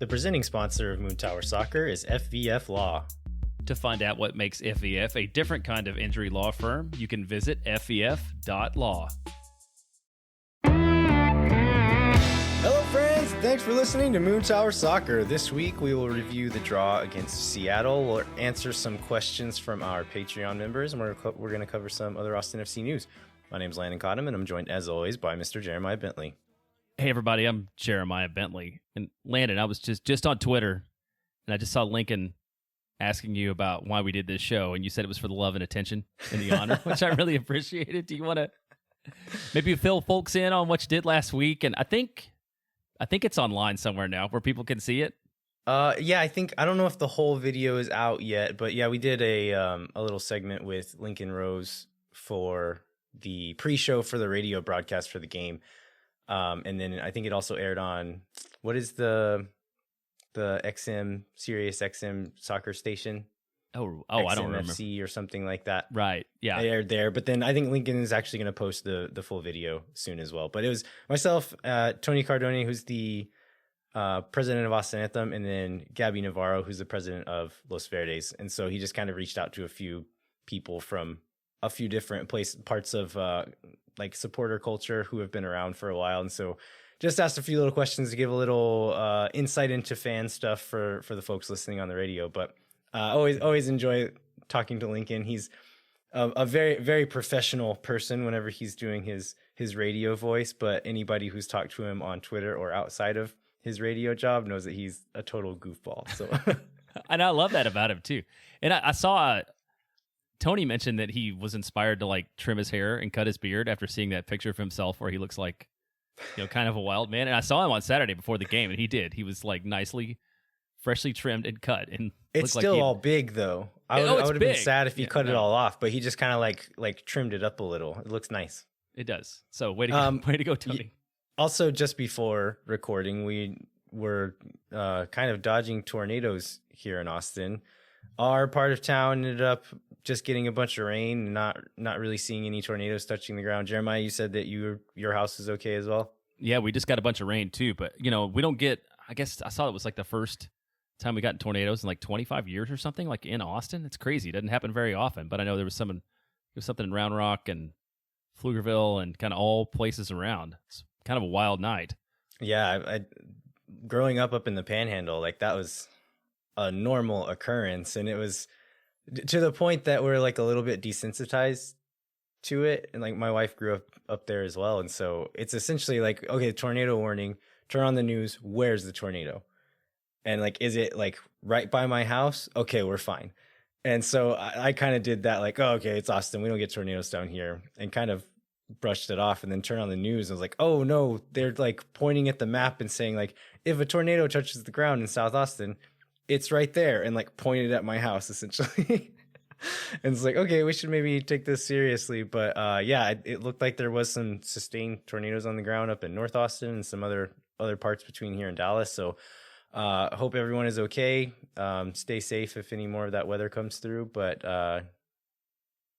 The presenting sponsor of Moon Tower Soccer is FVF Law. To find out what makes FVF a different kind of injury law firm, you can visit fvf.law. Hello friends, thanks for listening to Moon Tower Soccer. This week we will review the draw against Seattle. We'll answer some questions from our Patreon members, and we're going to cover some other Austin FC news. My name is Landon Cottam, and I'm joined as always by Mr. Jeremiah Bentley. Hey everybody, I'm Jeremiah Bentley. And Landon, I was just on Twitter, and I just saw Lincoln asking you about why we did this show, and you said it was for the love and attention and the honor, which I really appreciated. Do you want to maybe fill folks in on what you did last week? And I think it's online somewhere now where people can see it. Yeah, I don't know if the whole video is out yet, but yeah, we did a little segment with Lincoln Rose for the pre-show for the radio broadcast for the game. And then I think it also aired on, what is the XM, Sirius XM soccer station? Oh, I don't remember. XMFC or something like that. Right, yeah. It aired there, but then I think Lincoln is actually going to post the full video soon as well. But it was myself, Tony Cardone, who's the president of Austin Anthem, and then Gabby Navarro, who's the president of Los Verdes. And so he just kind of reached out to a few people from a few different parts of like supporter culture who have been around for a while. And so just asked a few little questions to give a little insight into fan stuff for the folks listening on the radio. But always enjoy talking to Lincoln. He's a very, very professional person whenever he's doing his radio voice. But anybody who's talked to him on Twitter or outside of his radio job knows that he's a total goofball. So, and I love that about him too. And I saw Tony mentioned that he was inspired to like trim his hair and cut his beard after seeing that picture of himself where he looks like, kind of a wild man. And I saw him on Saturday before the game, and he did. He was like freshly trimmed and cut, and it's still all big though. I would have been sad if he cut it all off, but he just kind of like trimmed it up a little. It looks nice. It does. So way to go, Tony. Also, just before recording, we were kind of dodging tornadoes here in Austin. Our part of town ended up just getting a bunch of rain and not really seeing any tornadoes touching the ground. Jeremiah, you said that your house is okay as well? Yeah, we just got a bunch of rain too, but we don't get, I guess I saw it was like the first time we got tornadoes in like 25 years or something, like in Austin. It's crazy. It doesn't happen very often, but I know there was something in Round Rock and Pflugerville and kind of all places around. It's kind of a wild night. Yeah, I growing up in the Panhandle, like that was a normal occurrence, and it was to the point that we're like a little bit desensitized to it. And like my wife grew up there as well, and so it's essentially like, okay, tornado warning, turn on the news, where's the tornado? And like, is it like right by my house? Okay, we're fine. And so I kind of did that, like, oh, okay, it's Austin, we don't get tornadoes down here, and kind of brushed it off, and then turned on the news and was like, oh no, they're like pointing at the map and saying like, if a tornado touches the ground in South Austin, it's right there, and like pointed at my house essentially. And it's like, okay, we should maybe take this seriously. But yeah, it looked like there was some sustained tornadoes on the ground up in North Austin and some other parts between here and Dallas. So hope everyone is okay. Stay safe if any more of that weather comes through. But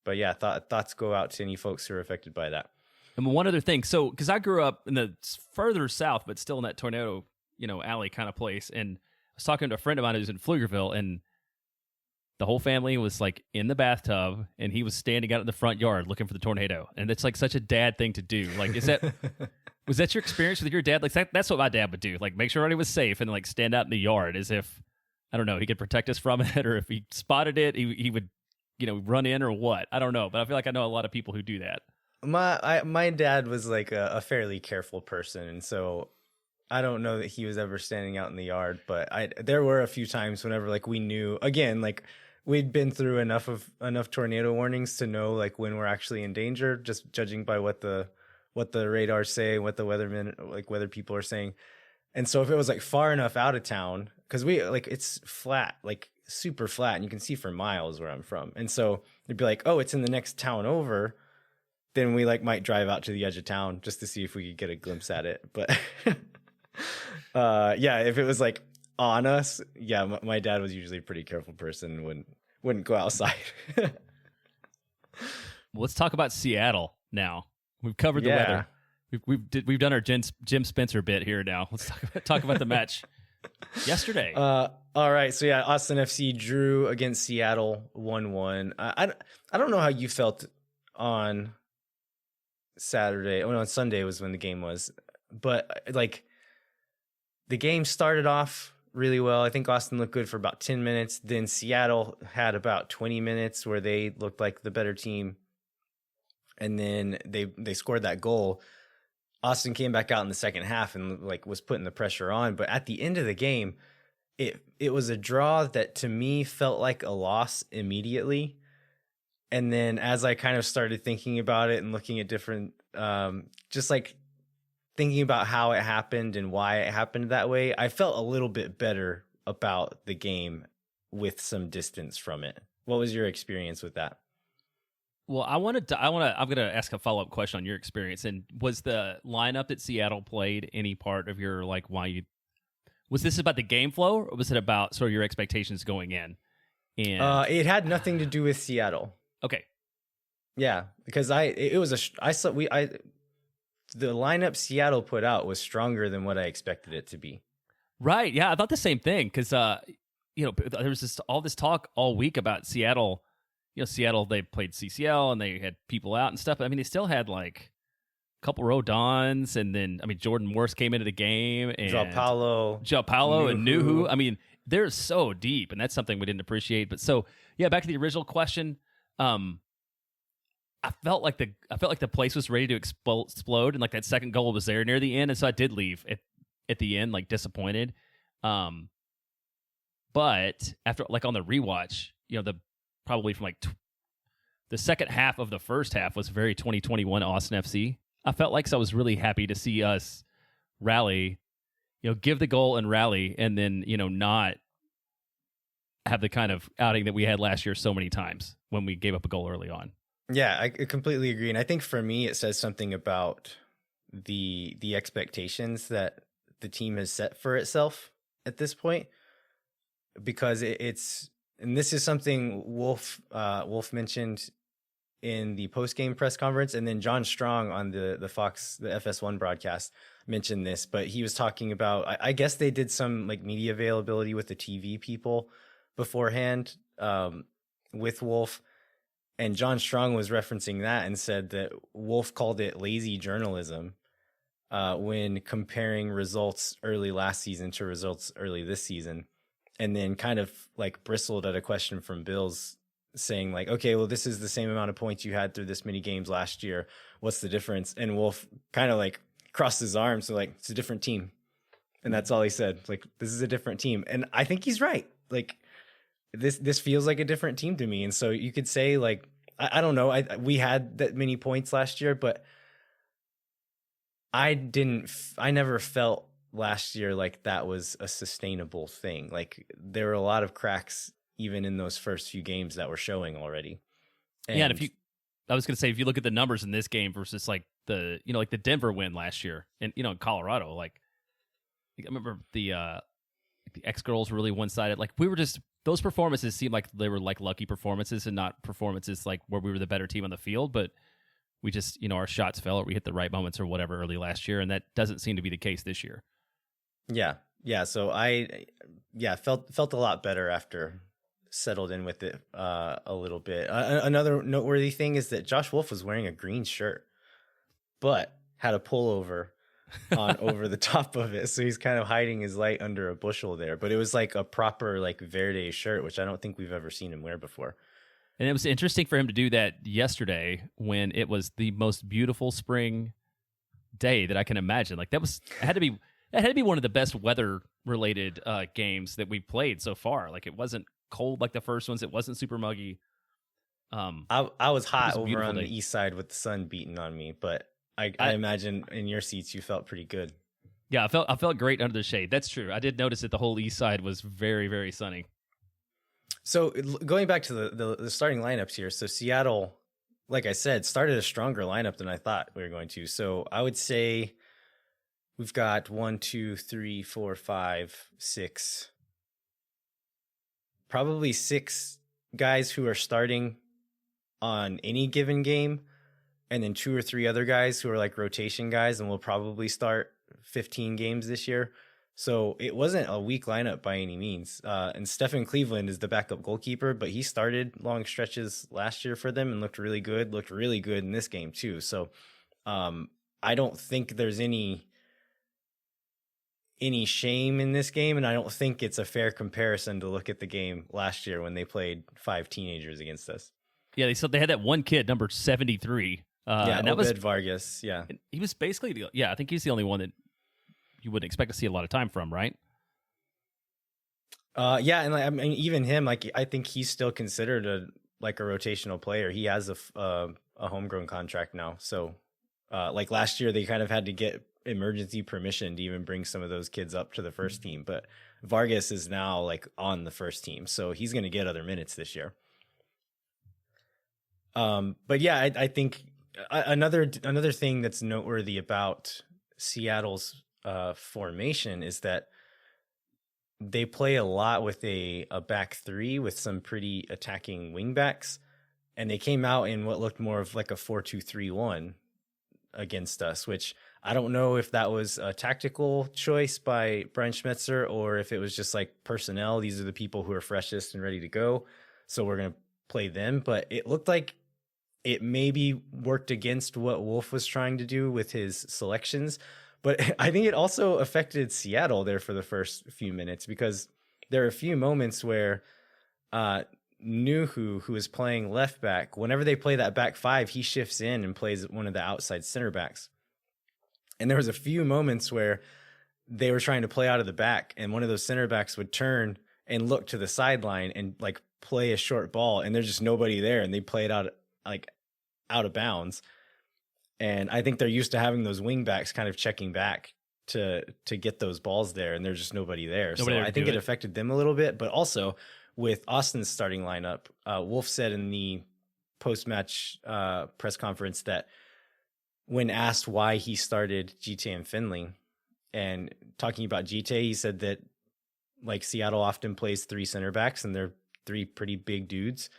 yeah, thoughts go out to any folks who are affected by that. And one other thing, so because I grew up in the further south, but still in that tornado, alley kind of place, and I was talking to a friend of mine who's in Pflugerville, and the whole family was like in the bathtub, and he was standing out in the front yard looking for the tornado. And it's like such a dad thing to do. Like, was that your experience with your dad? Like that's what my dad would do. Like make sure everybody was safe and like stand out in the yard as if, I don't know, he could protect us from it, or if he spotted it, he would, run in or what. I don't know, but I feel like I know a lot of people who do that. My dad was like a fairly careful person, and so I don't know that he was ever standing out in the yard, but there were a few times whenever like we knew, again, like we'd been through enough tornado warnings to know like when we're actually in danger, just judging by what the radars say, what the weather people are saying. And so if it was like far enough out of town, because we like it's flat, like super flat, and you can see for miles where I'm from. And so it'd be like, oh, it's in the next town over. Then we like might drive out to the edge of town just to see if we could get a glimpse at it. But yeah, if it was like on us, yeah, my dad was usually a pretty careful person, wouldn't go outside. Let's talk about Seattle now. We've covered the weather. We've done our Jim Spencer bit here now. Let's talk about the match yesterday. All right. So yeah, Austin FC drew against Seattle 1-1. I don't know how you felt on Saturday. Oh no, on Sunday was when the game was. But like the game started off really well. I think Austin looked good for about 10 minutes. Then Seattle had about 20 minutes where they looked like the better team. And then they scored that goal. Austin came back out in the second half and like was putting the pressure on. But at the end of the game, it was a draw that to me felt like a loss immediately. And then as I kind of started thinking about it and looking at different, just like thinking about how it happened and why it happened that way, I felt a little bit better about the game with some distance from it. What was your experience with that? Well, I'm going to ask a follow-up question on your experience. And was the lineup that Seattle played any part of your, like, was this about the game flow, or was it about sort of your expectations going in? And it had nothing to do with Seattle. Okay. Yeah, because the lineup Seattle put out was stronger than what I expected it to be. Right. Yeah, I thought the same thing because there was all this talk all week about Seattle. Seattle, they played CCL and they had people out and stuff. I mean, they still had like a couple Rodons, and then Jordan Morse came into the game, and João Paulo and Nuhu. I mean, they're so deep, and that's something we didn't appreciate. But so yeah, back to the original question. I felt like the place was ready to explode, and like that second goal was there near the end, and so I did leave at the end like disappointed. But after like on the rewatch, probably from like the second half of the first half was very 2021 Austin FC. I felt like, so I was really happy to see us rally, give the goal and rally, and then not have the kind of outing that we had last year so many times when we gave up a goal early on. Yeah, I completely agree. And I think for me, it says something about the expectations that the team has set for itself at this point, because it's, and this is something Wolff mentioned in the post-game press conference, and then John Strong on the Fox, the FS1 broadcast mentioned this, but he was talking about, I guess they did some like media availability with the TV people beforehand with Wolff. And John Strong was referencing that and said that Wolff called it lazy journalism when comparing results early last season to results early this season. And then kind of like bristled at a question from Bills saying like, okay, well, this is the same amount of points you had through this many games last year. What's the difference? And Wolff kind of like crossed his arms. So like, it's a different team. And that's all he said. Like, this is a different team. And I think he's right. Like, this feels like a different team to me. And so you could say like, I don't know, we had that many points last year, but I never felt last year like that was a sustainable thing. Like there were a lot of cracks even in those first few games that were showing already. And yeah, and I was going to say, if you look at the numbers in this game versus like the Denver win last year and in Colorado, like I remember the X-Girls were really one-sided. Like we were just, those performances seemed like they were like lucky performances and not performances like where we were the better team on the field, but we just, our shots fell or we hit the right moments or whatever early last year, and that doesn't seem to be the case this year. Yeah. So I felt a lot better after settled in with it a little bit. Another noteworthy thing is that Josh Wolff was wearing a green shirt, but had a pullover on over the top of it, so he's kind of hiding his light under a bushel there. But it was like a proper like Verde shirt, which I don't think we've ever seen him wear before. And it was interesting for him to do that yesterday when it was the most beautiful spring day that I can imagine. Like that had to be one of the best weather related games that we played so far. Like it wasn't cold like the first ones. It wasn't super muggy. I was hot over on the east side with the sun beating on me, but I imagine in your seats you felt pretty good. Yeah, I felt great under the shade. That's true. I did notice that the whole east side was very, very sunny. So going back to the starting lineups here, so Seattle, like I said, started a stronger lineup than I thought we were going to. So I would say we've got 1, 2, 3, 4, 5, 6, probably 6 guys who are starting on any given game, and then 2 or 3 other guys who are like rotation guys and will probably start 15 games this year. So it wasn't a weak lineup by any means. And Stephen Cleveland is the backup goalkeeper, but he started long stretches last year for them and looked really good in this game too. So I don't think there's any shame in this game, and I don't think it's a fair comparison to look at the game last year when they played 5 teenagers against us. Yeah, they had that one kid, number 73. And that was Vargas. Yeah, he was basically I think he's the only one that you wouldn't expect to see a lot of time from, right? Yeah, and I mean, even him, like I think he's still considered a rotational player. He has a homegrown contract now, so like last year they kind of had to get emergency permission to even bring some of those kids up to the first team, but Vargas is now like on the first team, so he's going to get other minutes this year. But yeah, I think another thing that's noteworthy about Seattle's formation is that they play a lot with a back three with some pretty attacking wingbacks, and they came out in what looked more of like a 4-2-3-1 against us, which I don't know if that was a tactical choice by Brian Schmetzer or if it was just like personnel. These are the people who are freshest and ready to go, so we're going to play them. But it looked like it maybe worked against what Wolff was trying to do with his selections. But I think it also affected Seattle there for the first few minutes, because there are a few moments where Nuhu, who is playing left back, whenever they play that back five, he shifts in and plays one of the outside center backs. And there was a few moments where they were trying to play out of the back, and one of those center backs would turn and look to the sideline and like play a short ball, and there's just nobody there, and they play it out of bounds. And I think they're used to having those wing backs kind of checking back to get those balls there, and there's just nobody there. So I think it affected them a little bit. But also with Austin's starting lineup, Wolff said in the post-match press conference that when asked why he started GT and Finley, and talking about GT, he said that like Seattle often plays 3 center backs, and they're 3 pretty big dudes.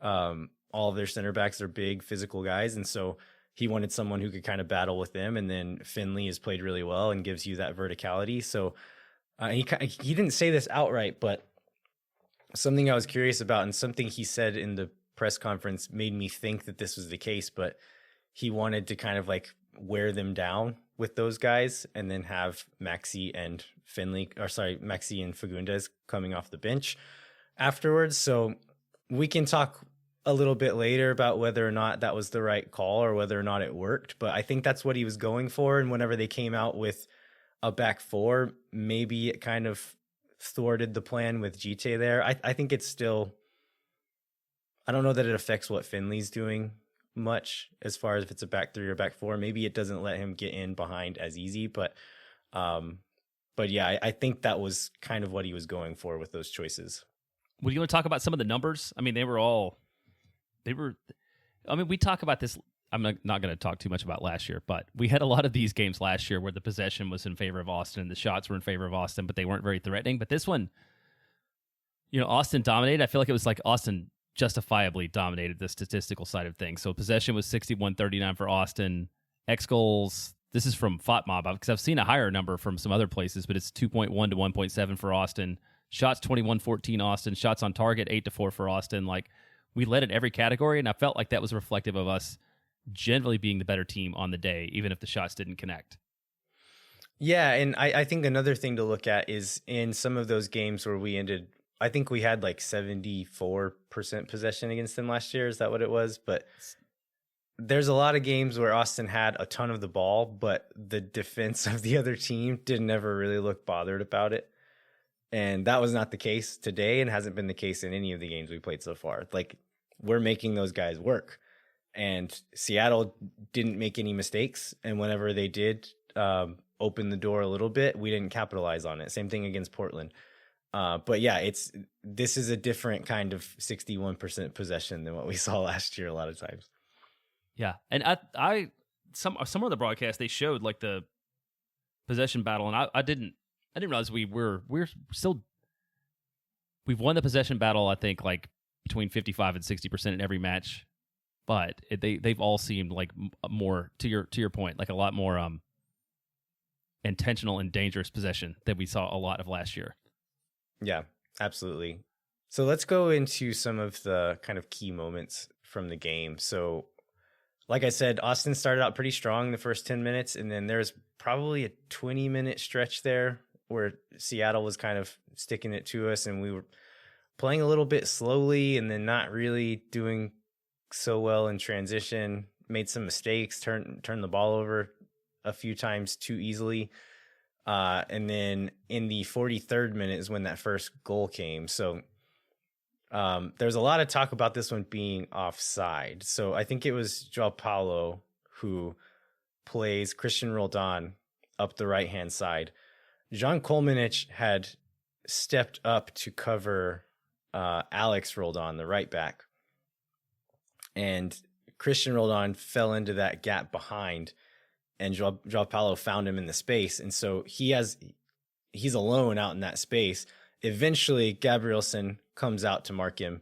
All of their center backs are big physical guys, and so he wanted someone who could kind of battle with them. And then Finley has played really well and gives you that verticality. So he didn't say this outright, but something I was curious about and something he said in the press conference made me think that this was the case, but he wanted to kind of like wear them down with those guys and then have Maxi and Fagundes coming off the bench afterwards. So we can talk a little bit later about whether or not that was the right call or whether or not it worked, but I think that's what he was going for. And whenever they came out with a back 4, maybe it kind of thwarted the plan with GT there. I think it's still, I don't know that it affects what Finley's doing much as far as if it's a back 3 or back 4. Maybe it doesn't let him get in behind as easy, but yeah, I think that was kind of what he was going for with those choices. Would you want to talk about some of the numbers? I mean, we talk about this. I'm not going to talk too much about last year, but we had a lot of these games last year where the possession was in favor of Austin, the shots were in favor of Austin, but they weren't very threatening. But this one, Austin dominated. I feel like it was like Austin justifiably dominated the statistical side of things. So possession was 61-39 for Austin. X goals, this is from FOTMob, because I've seen a higher number from some other places, but it's 2.1 to 1.7 for Austin. Shots 21-14 Austin. Shots on target 8-4 for Austin. Like, we led in every category, and I felt like that was reflective of us generally being the better team on the day, even if the shots didn't connect. Yeah, and I think another thing to look at is in some of those games where we ended, I think we had like 74% possession against them last year. Is that what it was? But there's a lot of games where Austin had a ton of the ball, but the defense of the other team didn't ever really look bothered about it. And that was not the case today, and hasn't been the case in any of the games we played so far. Like, we're making those guys work. And Seattle didn't make any mistakes. And whenever they did open the door a little bit, we didn't capitalize on it. Same thing against Portland. But yeah, this is a different kind of 61% possession than what we saw last year a lot of times. Yeah. And some of the broadcasts, they showed like the possession battle, and I didn't realize we've won the possession battle, I think, like between 55 and 60% in every match, but they've all seemed like more to your point, like a lot more intentional and dangerous possession that we saw a lot of last year. Yeah, absolutely. So let's go into some of the kind of key moments from the game. So like I said, Austin started out pretty strong the first 10 minutes, and then there's probably a 20-minute stretch there where Seattle was kind of sticking it to us, and we were playing a little bit slowly and then not really doing so well in transition, made some mistakes, turned the ball over a few times too easily. And then in the 43rd minute is when that first goal came. So there's a lot of talk about this one being offside. So I think it was Joao Paulo who plays Christian Roldan up the right-hand side. Jean Kolmanich had stepped up to cover Alex Roldan, the right back. And Christian Roldan fell into that gap behind, and Joao Paulo found him in the space. And so he's alone out in that space. Eventually, Gabrielson comes out to mark him,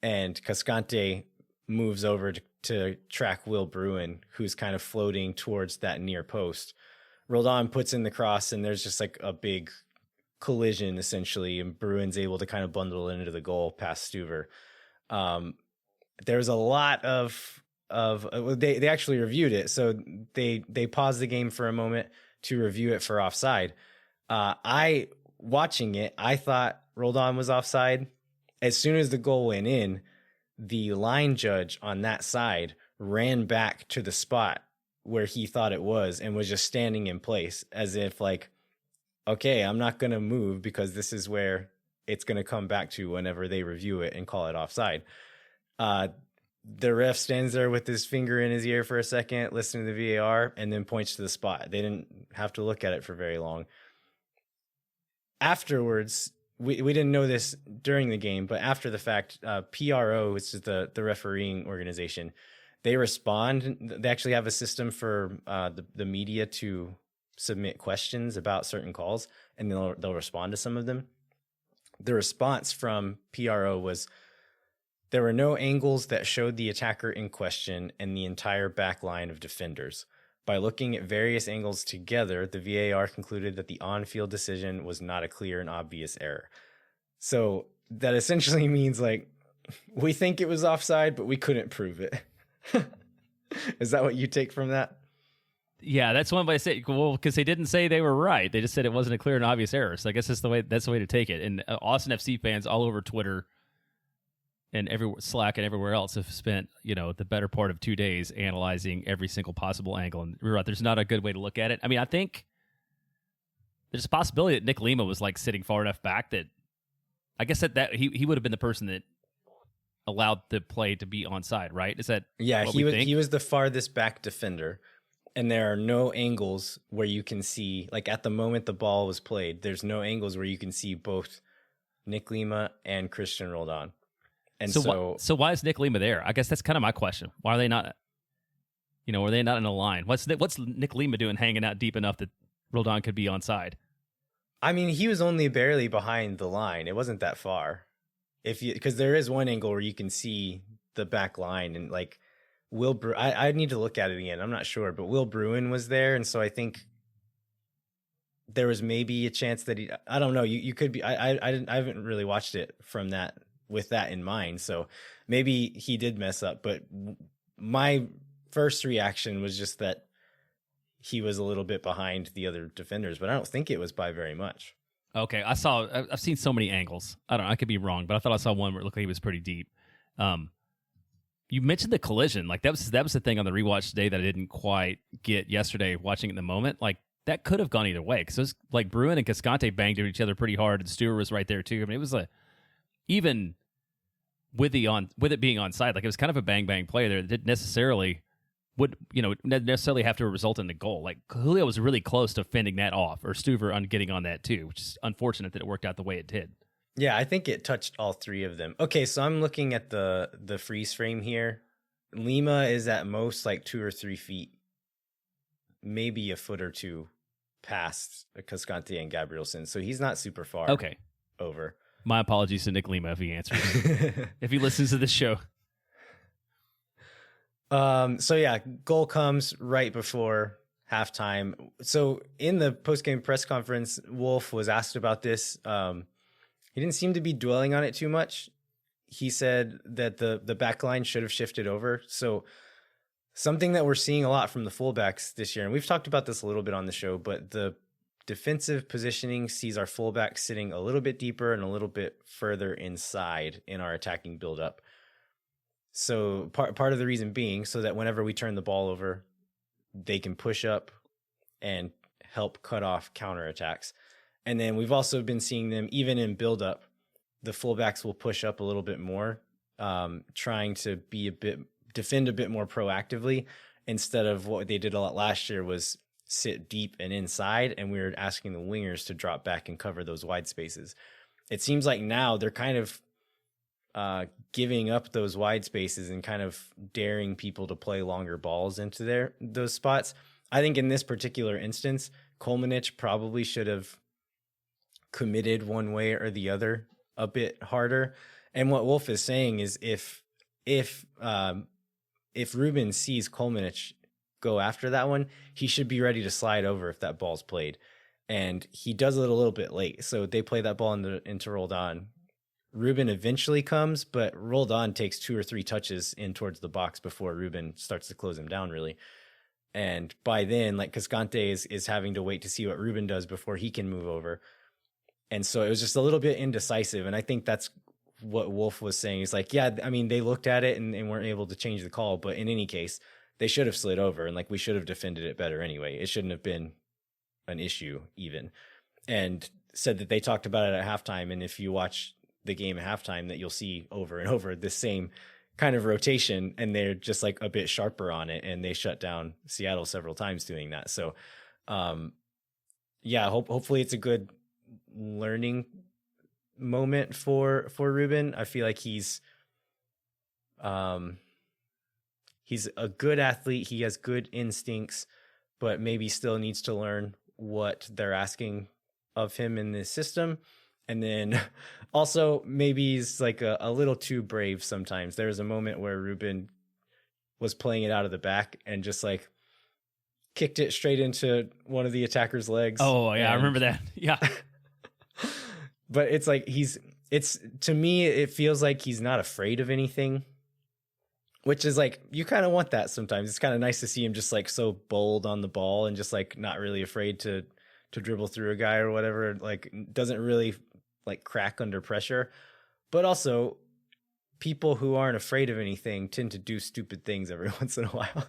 and Cascante moves over to track Will Bruin, who's kind of floating towards that near post. Roldan puts in the cross, and there's just like a big collision, essentially, and Bruin's able to kind of bundle into the goal past Stuver. There's a lot of they actually reviewed it, so they paused the game for a moment to review it for offside. Watching it, I thought Roldan was offside. As soon as the goal went in, the line judge on that side ran back to the spot where he thought it was and was just standing in place as if like, okay, I'm not going to move because this is where it's going to come back to whenever they review it and call it offside. The ref stands there with his finger in his ear for a second, listening to the VAR, and then points to the spot. They didn't have to look at it for very long. Afterwards, we didn't know this during the game, but after the fact, PRO, which is the refereeing organization, they respond. They actually have a system for the media to submit questions about certain calls, and they'll respond to some of them. The response from PRO was, there were no angles that showed the attacker in question and the entire back line of defenders. By looking at various angles together, the VAR concluded that the on-field decision was not a clear and obvious error. So that essentially means like, we think it was offside, but we couldn't prove it. Is that what you take from that? Yeah, that's one way to say. Well, because they didn't say they were right; they just said it wasn't a clear and obvious error. So I guess that's the way to take it. And Austin FC fans all over Twitter and Slack and everywhere else have spent the better part of 2 days analyzing every single possible angle. And you're right, there's not a good way to look at it. I mean, I think there's a possibility that Nick Lima was like sitting far enough back that I guess that he would have been the person that allowed the play to be onside, right? Is that he was the farthest back defender. And there are no angles where you can see, like at the moment the ball was played, there's no angles where you can see both Nick Lima and Christian Roldan. And so why is Nick Lima there? I guess that's kind of my question. Why are they not, are they not in a line? What's Nick Lima doing hanging out deep enough that Roldan could be onside? I mean, he was only barely behind the line. It wasn't that far. Because there is one angle where you can see the back line, and like I need to look at it again. I'm not sure, but Will Bruin was there, and so I think there was maybe a chance that I don't know. You could be. I haven't really watched it from that with that in mind, so maybe he did mess up. But my first reaction was just that he was a little bit behind the other defenders, but I don't think it was by very much. Okay, I've seen so many angles. I don't know. I could be wrong, but I thought I saw one where it looked like he was pretty deep. You mentioned the collision. Like that was the thing on the rewatch today that I didn't quite get yesterday watching it in the moment. Like that could have gone either way because it was like Bruin and Cascante banged into each other pretty hard, and Stewart was right there too. I mean, it was even with it being onside, like it was kind of a bang bang play there that didn't necessarily have to result in the goal. Like Julio was really close to fending that off, or Stuver on getting on that too, which is unfortunate that it worked out the way it did. Yeah, I think it touched all three of them. Okay, so I'm looking at the freeze frame here. Lima is at most like 2 or 3 feet, maybe a foot or two past Cascante and Gabrielson. So he's not super far over. My apologies to Nick Lima if he answers. If he listens to this show. So yeah, goal comes right before halftime. So in the post-game press conference, Wolff was asked about this. He didn't seem to be dwelling on it too much. He said that the back line should have shifted over. So something that we're seeing a lot from the fullbacks this year, and we've talked about this a little bit on the show, but the defensive positioning sees our fullbacks sitting a little bit deeper and a little bit further inside in our attacking buildup. So part of the reason being so that whenever we turn the ball over, they can push up and help cut off counterattacks. And then we've also been seeing them, even in buildup, the fullbacks will push up a little bit more, trying to defend a bit more proactively, instead of what they did a lot last year was sit deep and inside, and we were asking the wingers to drop back and cover those wide spaces. It seems like now they're kind of giving up those wide spaces and kind of daring people to play longer balls into those spots. I think in this particular instance, Kolmanich probably should have committed one way or the other a bit harder. And what Wolff is saying is if Ruben sees Kolmanich go after that one, he should be ready to slide over if that ball's played. And he does it a little bit late. So they play that ball into Roldan. Ruben eventually comes, but Roldan takes 2 or 3 touches in towards the box before Ruben starts to close him down, really. And by then, like, Cascante is having to wait to see what Ruben does before he can move over. And so it was just a little bit indecisive. And I think that's what Wolff was saying. He's like, yeah, I mean, they looked at it and weren't able to change the call. But in any case, they should have slid over, and like we should have defended it better anyway. It shouldn't have been an issue even. And said that they talked about it at halftime. And if you watch the game at halftime, that you'll see over and over the same kind of rotation, and they're just like a bit sharper on it. And they shut down Seattle several times doing that. So, yeah, hopefully it's a good learning moment for Ruben. I feel like he's a good athlete. He has good instincts, but maybe still needs to learn what they're asking of him in this system. And then also maybe he's like a little too brave sometimes. There was a moment where Ruben was playing it out of the back and just like kicked it straight into one of the attacker's legs. Oh yeah, I remember that. Yeah. But it's like to me, it feels like he's not afraid of anything, which is like, you kind of want that sometimes. It's kind of nice to see him just like so bold on the ball and just like not really afraid to dribble through a guy or whatever. Like, doesn't really like crack under pressure. But also, people who aren't afraid of anything tend to do stupid things every once in a while.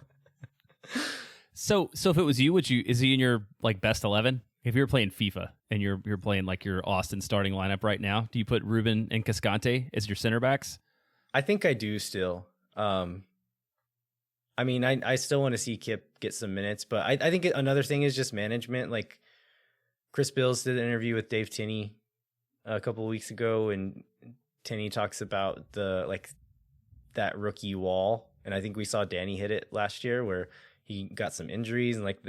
So if it was you, is he in your like best 11? If you're playing FIFA and you're playing like your Austin starting lineup right now, do you put Ruben and Cascante as your center backs? I think I do still. I mean, I still want to see Kip get some minutes, but I think another thing is just management. Like, Chris Bills did an interview with Dave Tinney a couple of weeks ago, and Tinney talks about that rookie wall. And I think we saw Danny hit it last year where he got some injuries, and like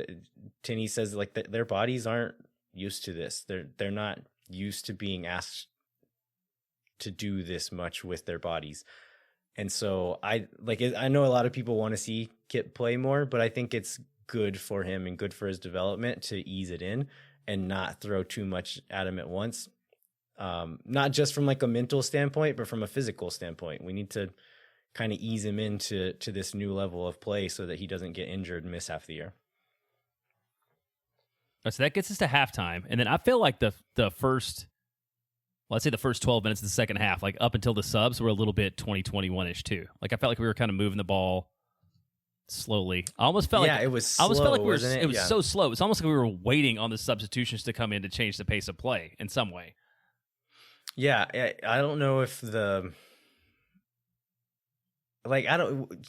Tinney says, like their bodies aren't used to this. They're not used to being asked to do this much with their bodies. And so I know a lot of people want to see Kip play more, but I think it's good for him and good for his development to ease it in and not throw too much at him at once. Not just from like a mental standpoint, but from a physical standpoint. We need to kind of ease him into this new level of play so that he doesn't get injured and miss half the year. So that gets us to halftime. And then I feel like the first, let's say the first 12 minutes of the second half, like up until the subs, were a little bit 2021-ish too. Like I felt like we were kind of moving the ball slowly. I almost felt like it was slow, I almost felt like it was so slow. It was almost like we were waiting on the substitutions to come in to change the pace of play in some way. Yeah, I don't know if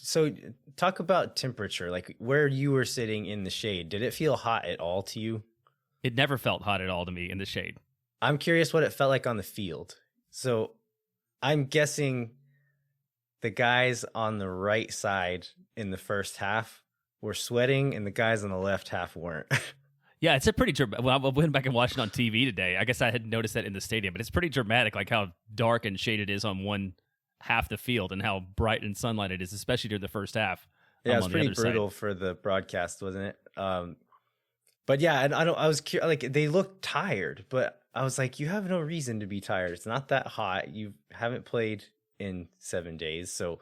so talk about temperature, like where you were sitting in the shade. Did it feel hot at all to you? It never felt hot at all to me in the shade. I'm curious what it felt like on the field. So I'm guessing the guys on the right side in the first half were sweating and the guys on the left half weren't. Yeah, it's a pretty well, I went back and watched it on TV today. I guess I had noticed that in the stadium, but it's pretty dramatic, like how dark and shaded it is on one half the field and how bright and sunlight it is, especially during the first half. Yeah, it was pretty brutal for the broadcast, wasn't it? But yeah, and I was like, they looked tired, but I was like, you have no reason to be tired. It's not that hot. You haven't played in 7 days, so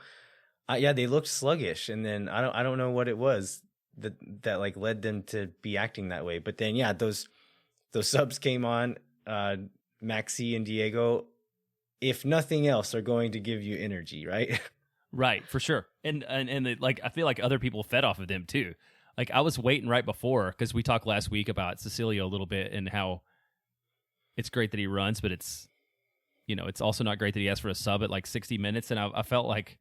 yeah, they looked sluggish. And then I don't know what it was that like led them to be acting that way. But then yeah, those subs came on, Maxi and Diego. If nothing else, are going to give you energy, right? Right, for sure. And like I feel like other people fed off of them too. Like I was waiting right before, because we talked last week about Cecilio a little bit and how it's great that he runs, but it's, you know, it's also not great that he asked for a sub at like 60 minutes. And I felt like,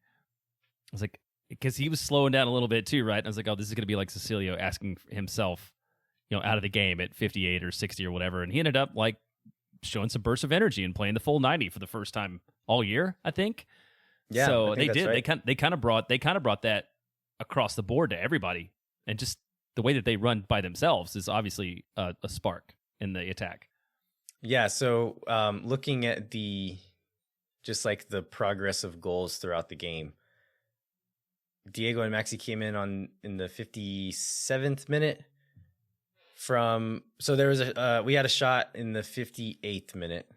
I was like, because he was slowing down a little bit too, right? And I was like, oh, this is going to be like Cecilio asking himself, you know, out of the game at 58 or 60 or whatever. And he ended up like showing some bursts of energy and playing the full 90 for the first time all year, I think. Yeah, so I think they did. right. They kind of brought that across the board to everybody, and just the way that they run by themselves is obviously a spark in the attack. Yeah. So looking at just like the progress of goals throughout the game, Diego and Maxi came in the 57th minute. So there was we had a shot in the 58th minute,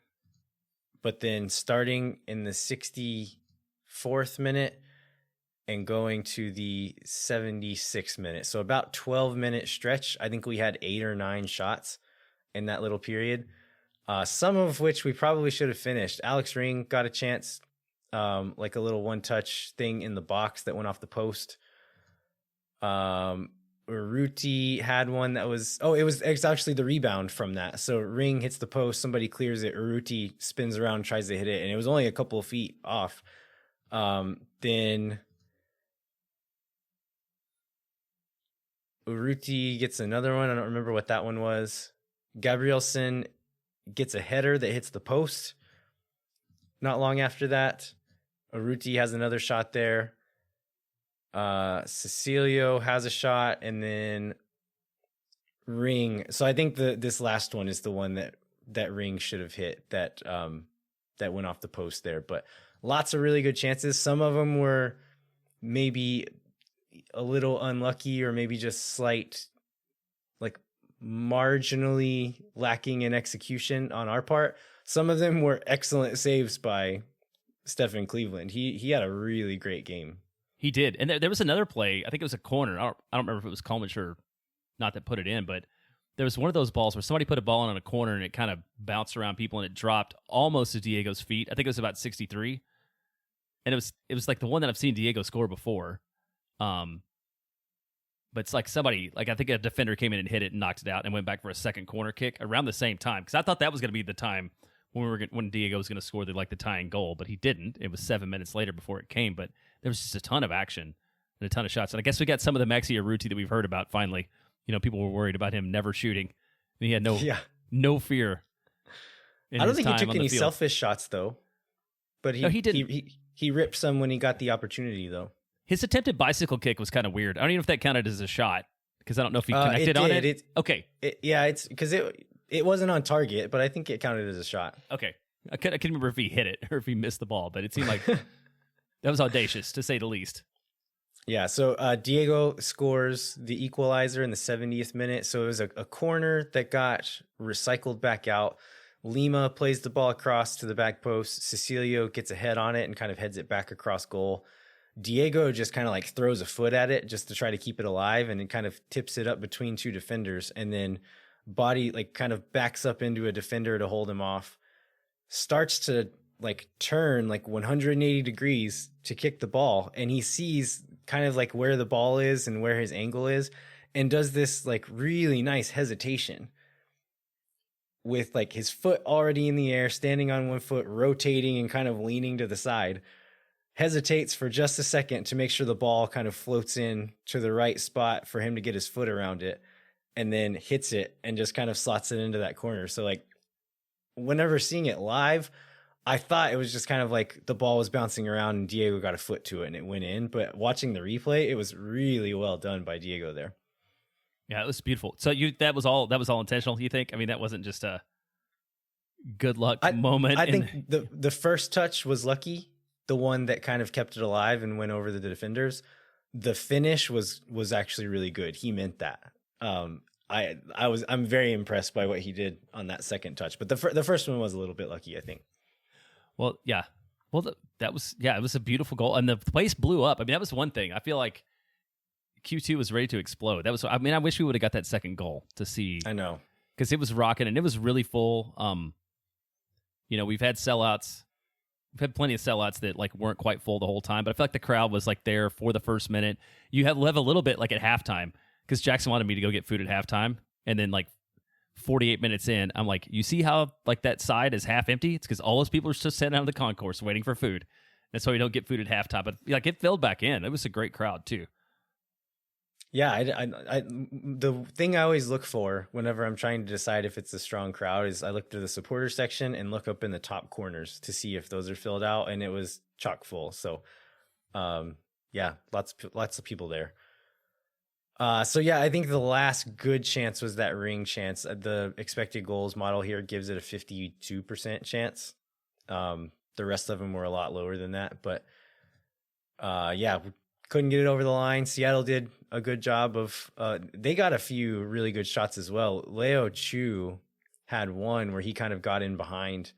but then starting in the 64th minute and going to the 76th minute, so about 12-minute stretch, I think we had 8 or 9 shots in that little period, some of which we probably should have finished. Alex Ring got a chance, like a little one-touch thing in the box that went off the post. Urruti had one that was, it's actually the rebound from that. So Ring hits the post, somebody clears it, Urruti spins around, tries to hit it, and it was only a couple of feet off. Then Urruti gets another one. I don't remember what that one was. Gabrielson gets a header that hits the post. Not long after that, Urruti has another shot there. Cecilio has a shot, and then Ring. So I think this last one is the one that Ring should have hit, that went off the post there. But lots of really good chances. Some of them were maybe a little unlucky, or maybe just slight, like marginally lacking in execution on our part. Some of them were excellent saves by Stephen Cleveland. He had a really great game. He did. And there was another play. I think it was a corner. I don't remember if it was Coleman or not that put it in, but there was one of those balls where somebody put a ball in on a corner and it kind of bounced around people and it dropped almost to Diego's feet. I think it was about 63. And it was like the one that I've seen Diego score before. But it's like somebody, like I think a defender came in and hit it and knocked it out and went back for a second corner kick around the same time. Because I thought that was going to be the time when Diego was going to score the tying goal, but he didn't. It was 7 minutes later before it came, but there was just a ton of action and a ton of shots. And I guess we got some of the Maxi Urruti that we've heard about finally. You know, people were worried about him never shooting, and he had no fear. I don't think he took any selfish shots though, but he did. He ripped some when he got the opportunity though. His attempted bicycle kick was kind of weird. I don't even know if that counted as a shot, because I don't know if he connected on it. Okay. It's because it wasn't on target, but I think it counted as a shot. Okay. I couldn't remember if he hit it or if he missed the ball, but it seemed like that was audacious, to say the least. Yeah, so Diego scores the equalizer in the 70th minute. So it was a corner that got recycled back out. Lima plays the ball across to the back post. Cecilio gets a head on it and kind of heads it back across goal. Diego just kind of like throws a foot at it just to try to keep it alive, and it kind of tips it up between two defenders, and then body like kind of backs up into a defender to hold him off, starts to like turn like 180 degrees to kick the ball, and he sees kind of like where the ball is and where his angle is, and does this like really nice hesitation with like his foot already in the air, standing on one foot, rotating and kind of leaning to the side, hesitates for just a second to make sure the ball kind of floats in to the right spot for him to get his foot around it, and then hits it and just kind of slots it into that corner. So like whenever seeing it live, I thought it was just kind of like the ball was bouncing around and Diego got a foot to it and it went in. But watching the replay, it was really well done by Diego there. Yeah, it was beautiful. So that was all intentional, you think? I mean, that wasn't just a good luck moment. I think the first touch was lucky, the one that kind of kept it alive and went over the defenders. The finish was actually really good. He meant that. I'm very impressed by what he did on that second touch. But the first one was a little bit lucky, I think. Well, yeah. Well, that was, yeah, it was a beautiful goal. And the place blew up. I mean, that was one thing. I feel like Q2 was ready to explode. That was, I mean, I wish we would have got that second goal to see. I know. Because it was rocking and it was really full. You know, we've had sellouts. We've had plenty of sellouts that like weren't quite full the whole time, but I feel like the crowd was like there for the first minute. You have a little bit like at halftime because Jackson wanted me to go get food at halftime. And then like 48 minutes in, I'm like, you see how like that side is half empty? It's because all those people are just sitting out of the concourse waiting for food. That's why we don't get food at halftime. But like it filled back in. It was a great crowd too. Yeah, the thing I always look for whenever I'm trying to decide if it's a strong crowd is I look to the supporter section and look up in the top corners to see if those are filled out, and it was chock full. So, yeah, lots of people there. So yeah, I think the last good chance was that ring chance. The expected goals model here gives it a 52% chance. The rest of them were a lot lower than that, but yeah, couldn't get it over the line. Seattle did a good job of, they got a few really good shots as well. Leo Chu had one where he kind of got in behind.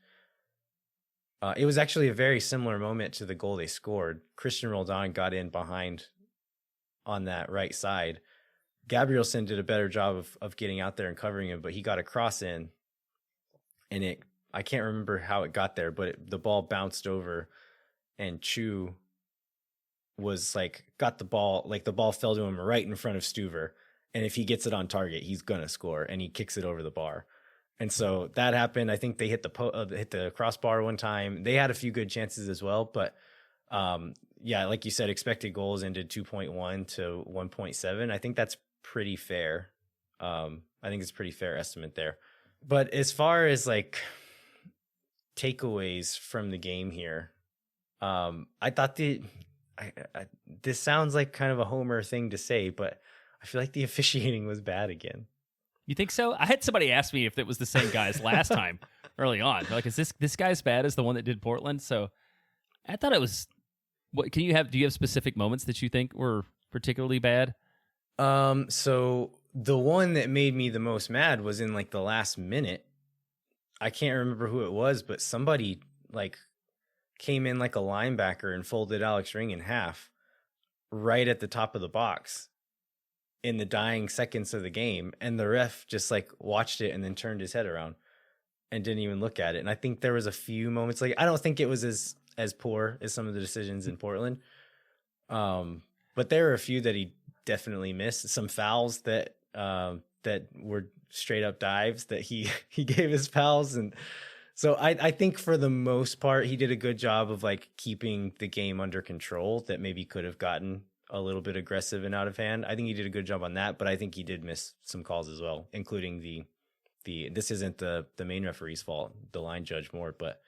It was actually a very similar moment to the goal they scored. Christian Roldan got in behind on that right side. Gabrielson did a better job of getting out there and covering him, but he got a cross in, and I can't remember how it got there, but the ball bounced over, and Chu was like, got the ball, like the ball fell to him right in front of Stuver. And if he gets it on target, he's going to score, and he kicks it over the bar. And so that happened. I think they hit the crossbar one time. They had a few good chances as well, but yeah, like you said, expected goals ended 2.1 to 1.7. I think that's pretty fair. I think it's a pretty fair estimate there. But as far as like takeaways from the game here, I thought this sounds like kind of a homer thing to say, but I feel like the officiating was bad again. You think so? I had somebody ask me if it was the same guy as last time early on. They're like, is this guy as bad as the one that did Portland? So I thought it was. What do you have specific moments that you think were particularly bad? So the one that made me the most mad was in like the last minute. I can't remember who it was, but somebody like came in like a linebacker and folded Alex Ring in half right at the top of the box in the dying seconds of the game. And the ref just like watched it and then turned his head around and didn't even look at it. And I think there was a few moments, like, I don't think it was as poor as some of the decisions in Portland. But there were a few that he definitely missed. Some fouls that were straight up dives that he gave his pals. And so I think for the most part, he did a good job of like keeping the game under control that maybe could have gotten a little bit aggressive and out of hand. I think he did a good job on that, but I think he did miss some calls as well, including the this isn't the main referee's fault, the line judge more, but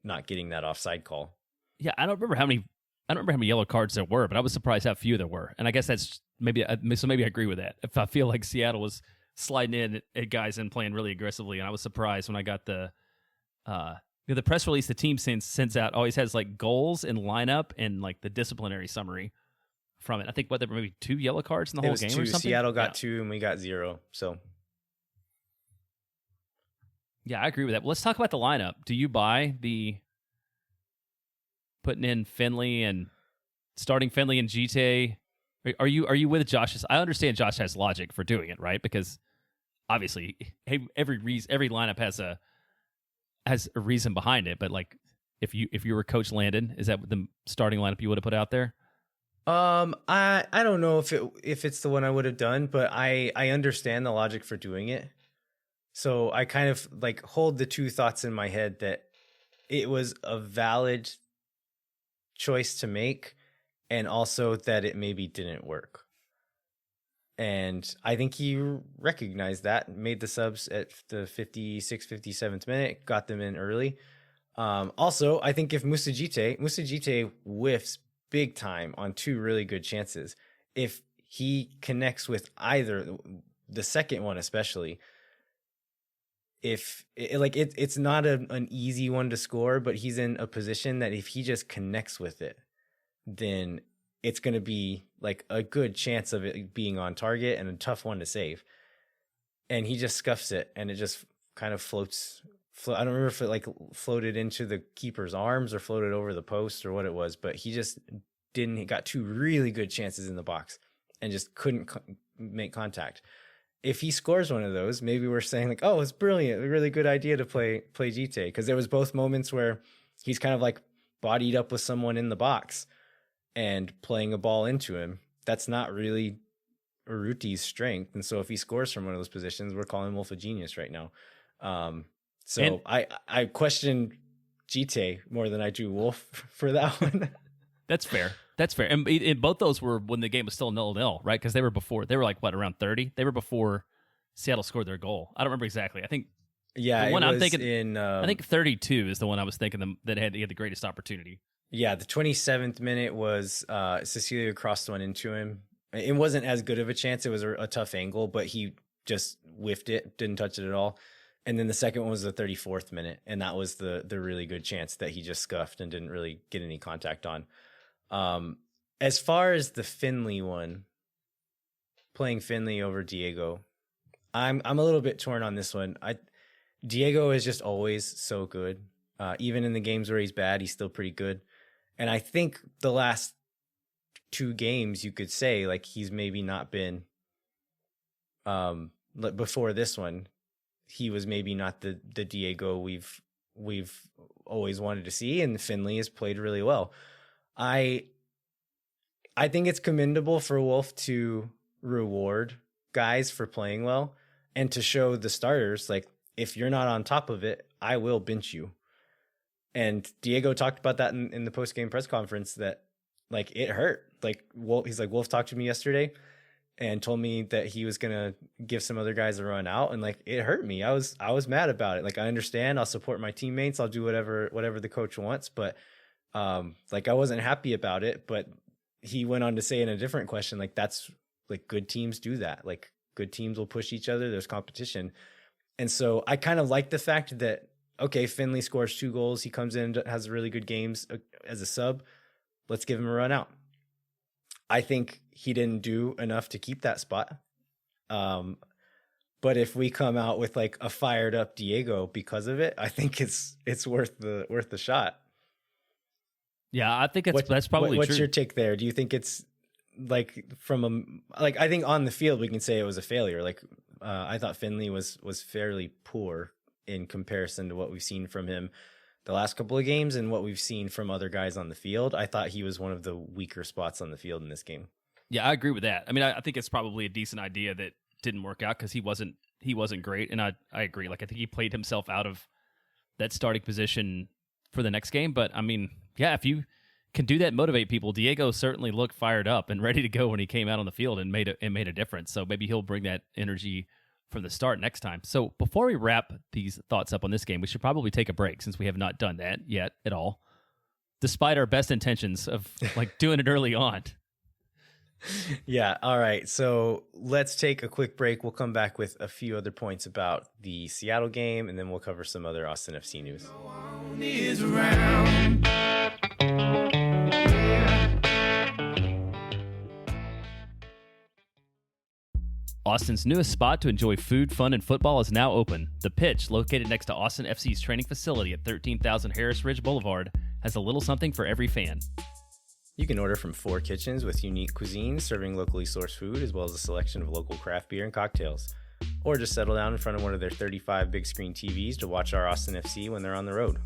not getting that offside call. Yeah, I don't remember how many yellow cards there were, but I was surprised how few there were. And I guess that's maybe I agree with that. If I feel like Seattle was sliding in at guys and playing really aggressively, and I was surprised when I got the press release the team sends out always has like goals and lineup and like the disciplinary summary from it. I think there were maybe 2 yellow cards in the whole game or something. Seattle got 2 and we got 0. So yeah, I agree with that. Well, let's talk about the lineup. Do you buy the putting in Finley and starting Finley and GT? Are you with Josh? I understand Josh has logic for doing it, right? Because obviously every lineup has a reason behind it. But like if you were Coach Landon, is that the starting lineup you would have put out there? I don't know if it's the one I would have done, but I understand the logic for doing it. So I kind of like hold the two thoughts in my head that it was a valid choice to make, and also that it maybe didn't work. And I think he recognized that, made the subs at the 56th, 57th minute, got them in early. Also, I think if Musajite whiffs big time on 2 really good chances, if he connects with either, the second one especially, it's not an easy one to score, but he's in a position that if he just connects with it, then it's going to be like a good chance of it being on target and a tough one to save. and he just scuffs it, and it just kind of floats. I don't remember if it like floated into the keeper's arms or floated over the post or what it was, but he just didn't. He got two really good chances in the box and just couldn't make contact. If he scores one of those, maybe we're saying like, oh, it's brilliant, a really good idea to play Jite, because there was both moments where he's kind of like bodied up with someone in the box and playing a ball into him. That's not really Urruti's strength, and so if he scores from one of those positions, we're calling Wolff a genius right now. So I question Jite more than I do Wolff for that one. That's fair. And both those were when the game was still 0-0, right? Because they were like, what, around 30? They were before Seattle scored their goal. I don't remember exactly. I think the one I'm thinking, I think 32 is the one I was thinking that had the greatest opportunity. Yeah, the 27th minute was Cecilia crossed one into him. It wasn't as good of a chance. It was a tough angle, but he just whiffed it, didn't touch it at all. And then the second one was the 34th minute, and that was the really good chance that he just scuffed and didn't really get any contact on. As far as the Finley one, playing Finley over Diego, I'm a little bit torn on this one. Diego is just always so good. Even in the games where he's bad, he's still pretty good. And I think the last two games, you could say like he's maybe not been, before this one, he was maybe not the Diego we've always wanted to see, and Finley has played really well. I think it's commendable for Wolff to reward guys for playing well and to show the starters, like, if you're not on top of it, I will bench you. And Diego talked about that in the post-game press conference, that like it hurt. Like he's like, Wolff talked to me yesterday and told me that he was gonna give some other guys a run out, and like it hurt me. I was mad about it. Like, I understand, I'll support my teammates, I'll do whatever the coach wants, but like I wasn't happy about it. But he went on to say in a different question, like, that's like, good teams do that. Like, good teams will push each other. There's competition. And so I kind of like the fact that, okay, Finley scores 2 goals. He comes in, has really good games as a sub. Let's give him a run out. I think he didn't do enough to keep that spot. But if we come out with like a fired up Diego because of it, I think it's worth the shot. Yeah, I think that's probably what's true. your take there? Do you think it's like I think on the field we can say it was a failure. Like I thought Finley was fairly poor in comparison to what we've seen from him the last couple of games and what we've seen from other guys on the field. I thought he was one of the weaker spots on the field in this game. Yeah, I agree with that. I mean, I think it's probably a decent idea that didn't work out because he wasn't great, and I agree. Like, I think he played himself out of that starting position for the next game. But I mean, yeah, if you can do that and motivate people, Diego certainly looked fired up and ready to go when he came out on the field and made a difference. So maybe he'll bring that energy from the start next time. So before we wrap these thoughts up on this game, we should probably take a break since we have not done that yet at all, despite our best intentions of like doing it early on. Yeah. All right. So let's take a quick break. We'll come back with a few other points about the Seattle game, and then we'll cover some other Austin FC news. Austin's newest spot to enjoy food, fun, and football is now open. The Pitch, located next to Austin FC's training facility at 13,000 Harris Ridge Boulevard, has a little something for every fan. You can order from 4 kitchens with unique cuisines serving locally sourced food, as well as a selection of local craft beer and cocktails. Or just settle down in front of one of their 35 big screen TVs to watch our Austin FC when they're on the road.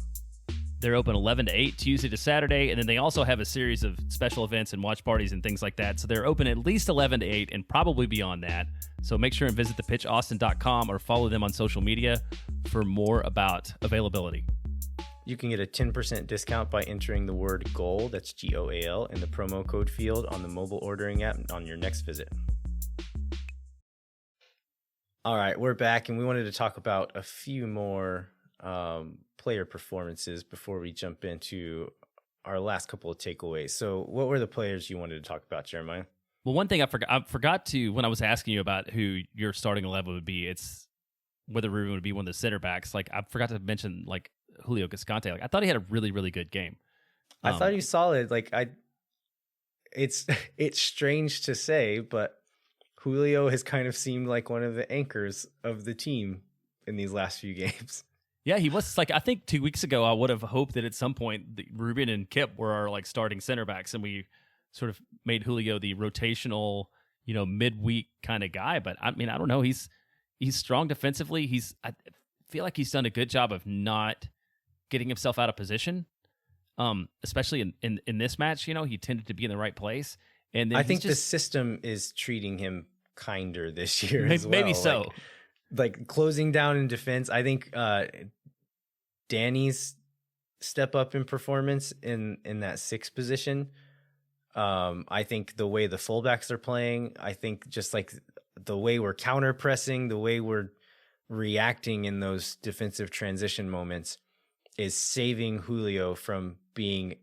They're open 11 to 8 Tuesday to Saturday, and then they also have a series of special events and watch parties and things like that. So they're open at least 11 to 8 and probably beyond that. So make sure and visit thepitchaustin.com or follow them on social media for more about availability. You can get a 10% discount by entering the word GOAL, that's GOAL, in the promo code field on the mobile ordering app on your next visit. All right, we're back, and we wanted to talk about a few more player performances before we jump into our last couple of takeaways. So what were the players you wanted to talk about, Jeremiah? Well, one thing I forgot to, when I was asking you about who your starting 11 would be, it's whether Ruben would be one of the center backs. Like, I forgot to mention, like, Julio Cascante. Like, I thought he had a really, really good game. I thought he was solid. Like, it's strange to say, but Julio has kind of seemed like one of the anchors of the team in these last few games. Yeah, he was like, I think 2 weeks ago, I would have hoped that at some point Ruben and Kip were our like starting center backs, and we sort of made Julio the rotational, midweek kind of guy. But I mean, I don't know. He's strong defensively. I feel like he's done a good job of not getting himself out of position, especially in this match. He tended to be in the right place. And then I think the system is treating him kinder this year maybe, as well. Maybe so. Like closing down in defense. I think Danny's step up in performance in that 6 position. I think the way the fullbacks are playing, I think just like the way we're counter pressing, the way we're reacting in those defensive transition moments is saving Julio from being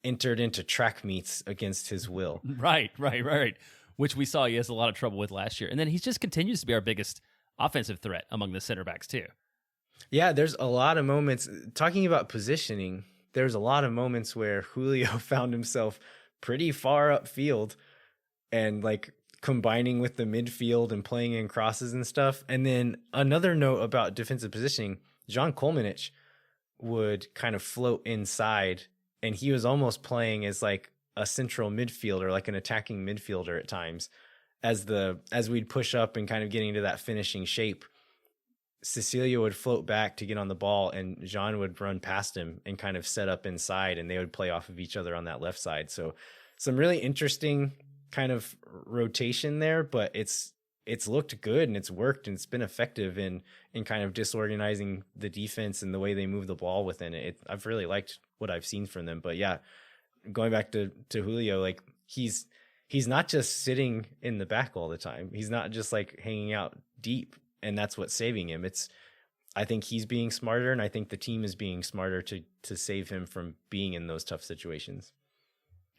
entered into track meets against his will. Right. Which we saw he has a lot of trouble with last year. And then he just continues to be our biggest offensive threat among the center backs too. Yeah, there's a lot of moments, talking about positioning, there's a lot of moments where Julio found himself pretty far upfield and like combining with the midfield and playing in crosses and stuff. And then another note about defensive positioning, John Kolmanich would kind of float inside, and he was almost playing as like a central midfielder, like an attacking midfielder at times, as we'd push up and kind of getting into that finishing shape. Cecilia would float back to get on the ball, and Jean would run past him and kind of set up inside, and they would play off of each other on that left side. So some really interesting kind of rotation there, but it's looked good and it's worked and it's been effective in kind of disorganizing the defense and the way they move the ball within it. I've really liked what I've seen from them. But yeah, going back to Julio, like he's not just sitting in the back all the time. He's not just like hanging out deep, and that's what's saving him. I think he's being smarter, and I think the team is being smarter to save him from being in those tough situations.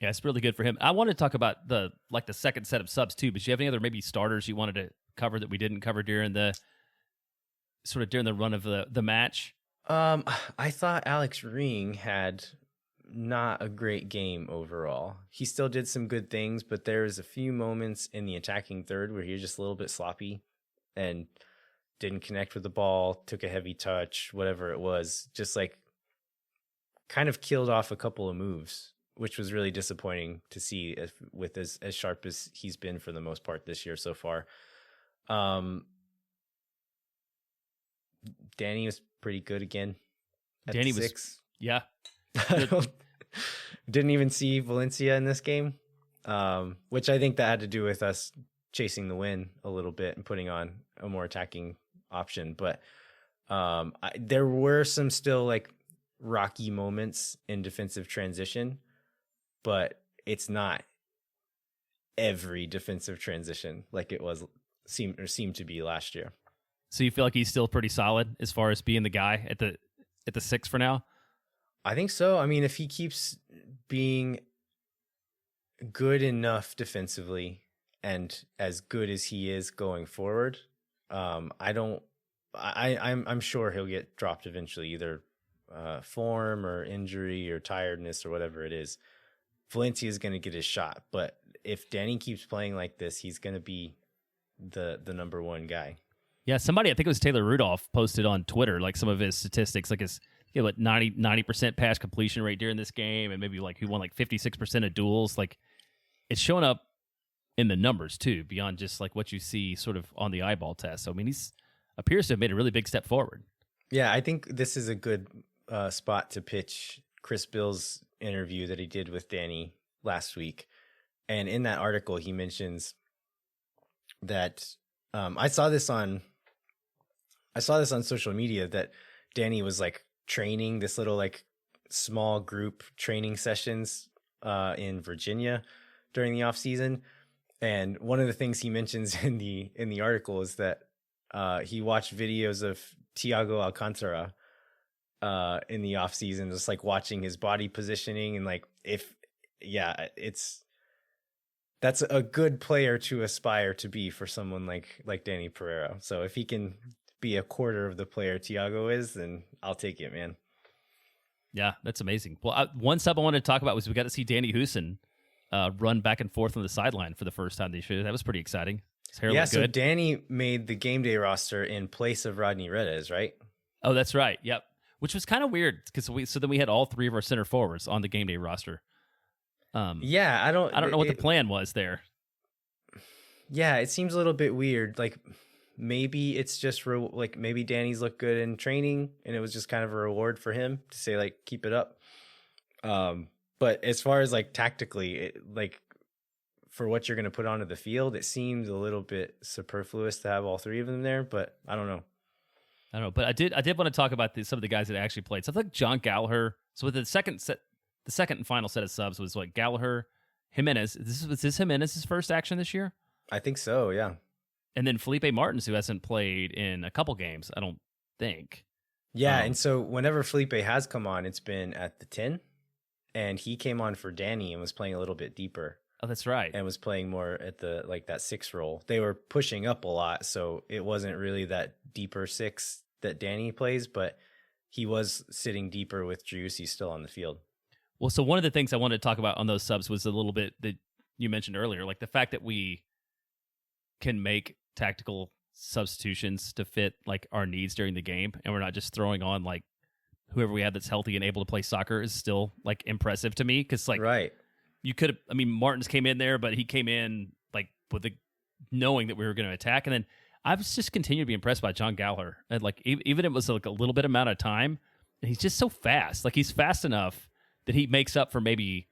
Yeah, it's really good for him. I want to talk about the second set of subs too, but do you have any other maybe starters you wanted to cover that we didn't cover during the run of the match? I thought Alex Ring had not a great game overall. He still did some good things, but there's a few moments in the attacking third where he was just a little bit sloppy and didn't connect with the ball, took a heavy touch, whatever it was, just like kind of killed off a couple of moves, which was really disappointing to see with as sharp as he's been for the most part this year so far. Danny was pretty good again. Danny was 6. Yeah. Didn't even see Valencia in this game, which I think that had to do with us chasing the win a little bit and putting on a more attacking option. But there were some still like rocky moments in defensive transition, but it's not every defensive transition like it was seemed to be last year. So you feel like he's still pretty solid as far as being the guy at the 6 for now? I think so. I mean, if he keeps being good enough defensively and as good as he is going forward, I'm sure he'll get dropped eventually, either form or injury or tiredness or whatever it is. Valencia is going to get his shot, but if Danny keeps playing like this, he's going to be the number one guy. Yeah, somebody, I think it was Taylor Rudolph, posted on Twitter like some of his statistics, like his 90% pass completion rate during this game, and maybe like he won like 56% of duels. Like it's showing up in the numbers too, beyond just like what you see sort of on the eyeball test. So I mean, he's appears to have made a really big step forward. Yeah, I think this is a good spot to pitch Chris Bill's interview that he did with Danny last week. And in that article, he mentions that I saw this on social media that Danny was like training this little like small group training sessions in Virginia during the off season. And one of the things he mentions in the article is that he watched videos of Thiago Alcantara in the off season, just like watching his body positioning and like that's a good player to aspire to be for someone like Danny Pereira. So if he can be a quarter of the player Thiago is, then I'll take it, man. Yeah, that's amazing. Well, one sub I wanted to talk about was we got to see Danny Houston run back and forth on the sideline for the first time this year. That was pretty exciting. His hair looked so good. Danny made the game day roster in place of Rodney Redez, right? Oh, that's right. Yep. Which was kind of weird because then we had all three of our center forwards on the game day roster. Yeah, I don't know what the plan was there. Yeah, it seems a little bit weird. Like maybe it's just like maybe Danny's looked good in training, and it was just kind of a reward for him to say like keep it up. But as far as like tactically, like for what you're going to put onto the field, it seems a little bit superfluous to have all three of them there. But I don't know. But I did want to talk about some of the guys that actually played. So I think John Gallagher. So with the second and final set of subs was like Gallagher, Jimenez. Was this Jimenez's first action this year? I think so, yeah. And then Felipe Martins, who hasn't played in a couple games, I don't think. Yeah, and so whenever Felipe has come on, it's been at the 10, and he came on for Danny and was playing a little bit deeper. Oh, that's right. And was playing more at the like that 6 role. They were pushing up a lot, so it wasn't really that deeper 6 that Danny plays, but he was sitting deeper with Driussi still on the field. Well, so one of the things I wanted to talk about on those subs was a little bit that you mentioned earlier, like the fact that we can make tactical substitutions to fit like our needs during the game, and we're not just throwing on like whoever we have that's healthy and able to play soccer is still like impressive to me, because like right, you could have, I mean, Martins came in there, but he came in like with the knowing that we were going to attack, and then I was just continued to be impressed by John Gallagher, and like even it was like a little bit amount of time, and he's just so fast. Like he's fast enough that he makes up for maybe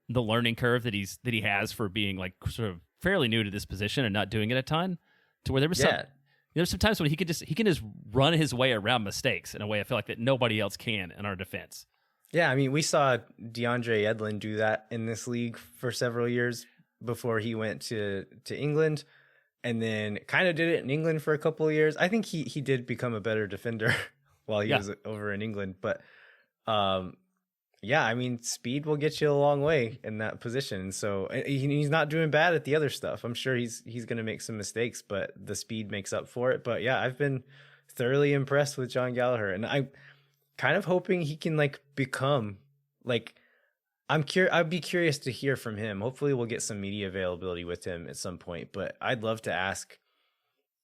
the learning curve that he has for being like sort of fairly new to this position and not doing it a ton, to where there was some times when he can just run his way around mistakes in a way I feel like that nobody else can in our defense. Yeah, I mean, we saw DeAndre Edlin do that in this league for several years before he went to England, and then kind of did it in England for a couple of years. I think he did become a better defender while he was over in England, but yeah, I mean, speed will get you a long way in that position. So he's not doing bad at the other stuff. I'm sure he's going to make some mistakes, but the speed makes up for it. But yeah, I've been thoroughly impressed with John Gallagher, and I'm kind of hoping he can like become like I'd be curious to hear from him. Hopefully we'll get some media availability with him at some point, but I'd love to ask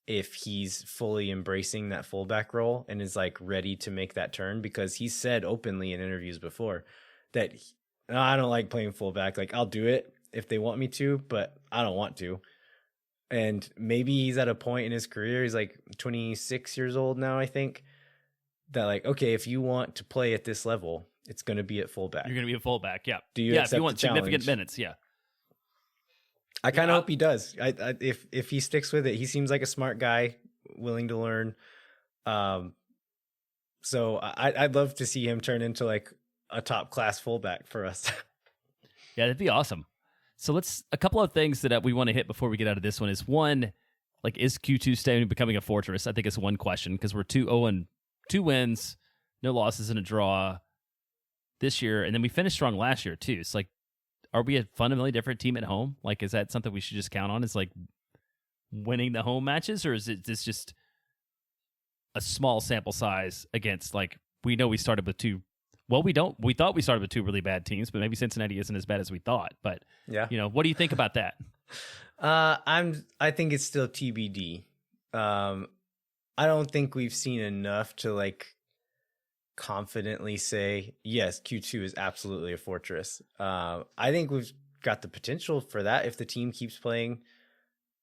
if he's fully embracing that fullback role and is like ready to make that turn, because he said openly in interviews before that I don't like playing fullback. Like I'll do it if they want me to, but I don't want to. And maybe he's at a point in his career, he's like 26 years old now, I think, that like, okay, if you want to play at this level, it's going to be at fullback. You're going to be a fullback. Yeah. Do you accept if you want the challenge? significant minutes. Yeah. I kind of hope he does. If he sticks with it, he seems like a smart guy, willing to learn. So I'd love to see him turn into like a top class fullback for us. Yeah, that'd be awesome. So a couple of things that we want to hit before we get out of this one is one, like, is Q2 staying becoming a fortress? I think it's one question, because we're 2-0 2 wins, no losses and a draw this year, and then we finished strong last year too. It's like, are we a fundamentally different team at home? Like, is that something we should just count on? Is like winning the home matches, or is this just a small sample size against, like, we know we started with 2. Well, we thought we started with 2 really bad teams, but maybe Cincinnati isn't as bad as we thought. But yeah, what do you think about that? I think it's still TBD. I don't think we've seen enough to like confidently say, yes, Q2 is absolutely a fortress. I think we've got the potential for that if the team keeps playing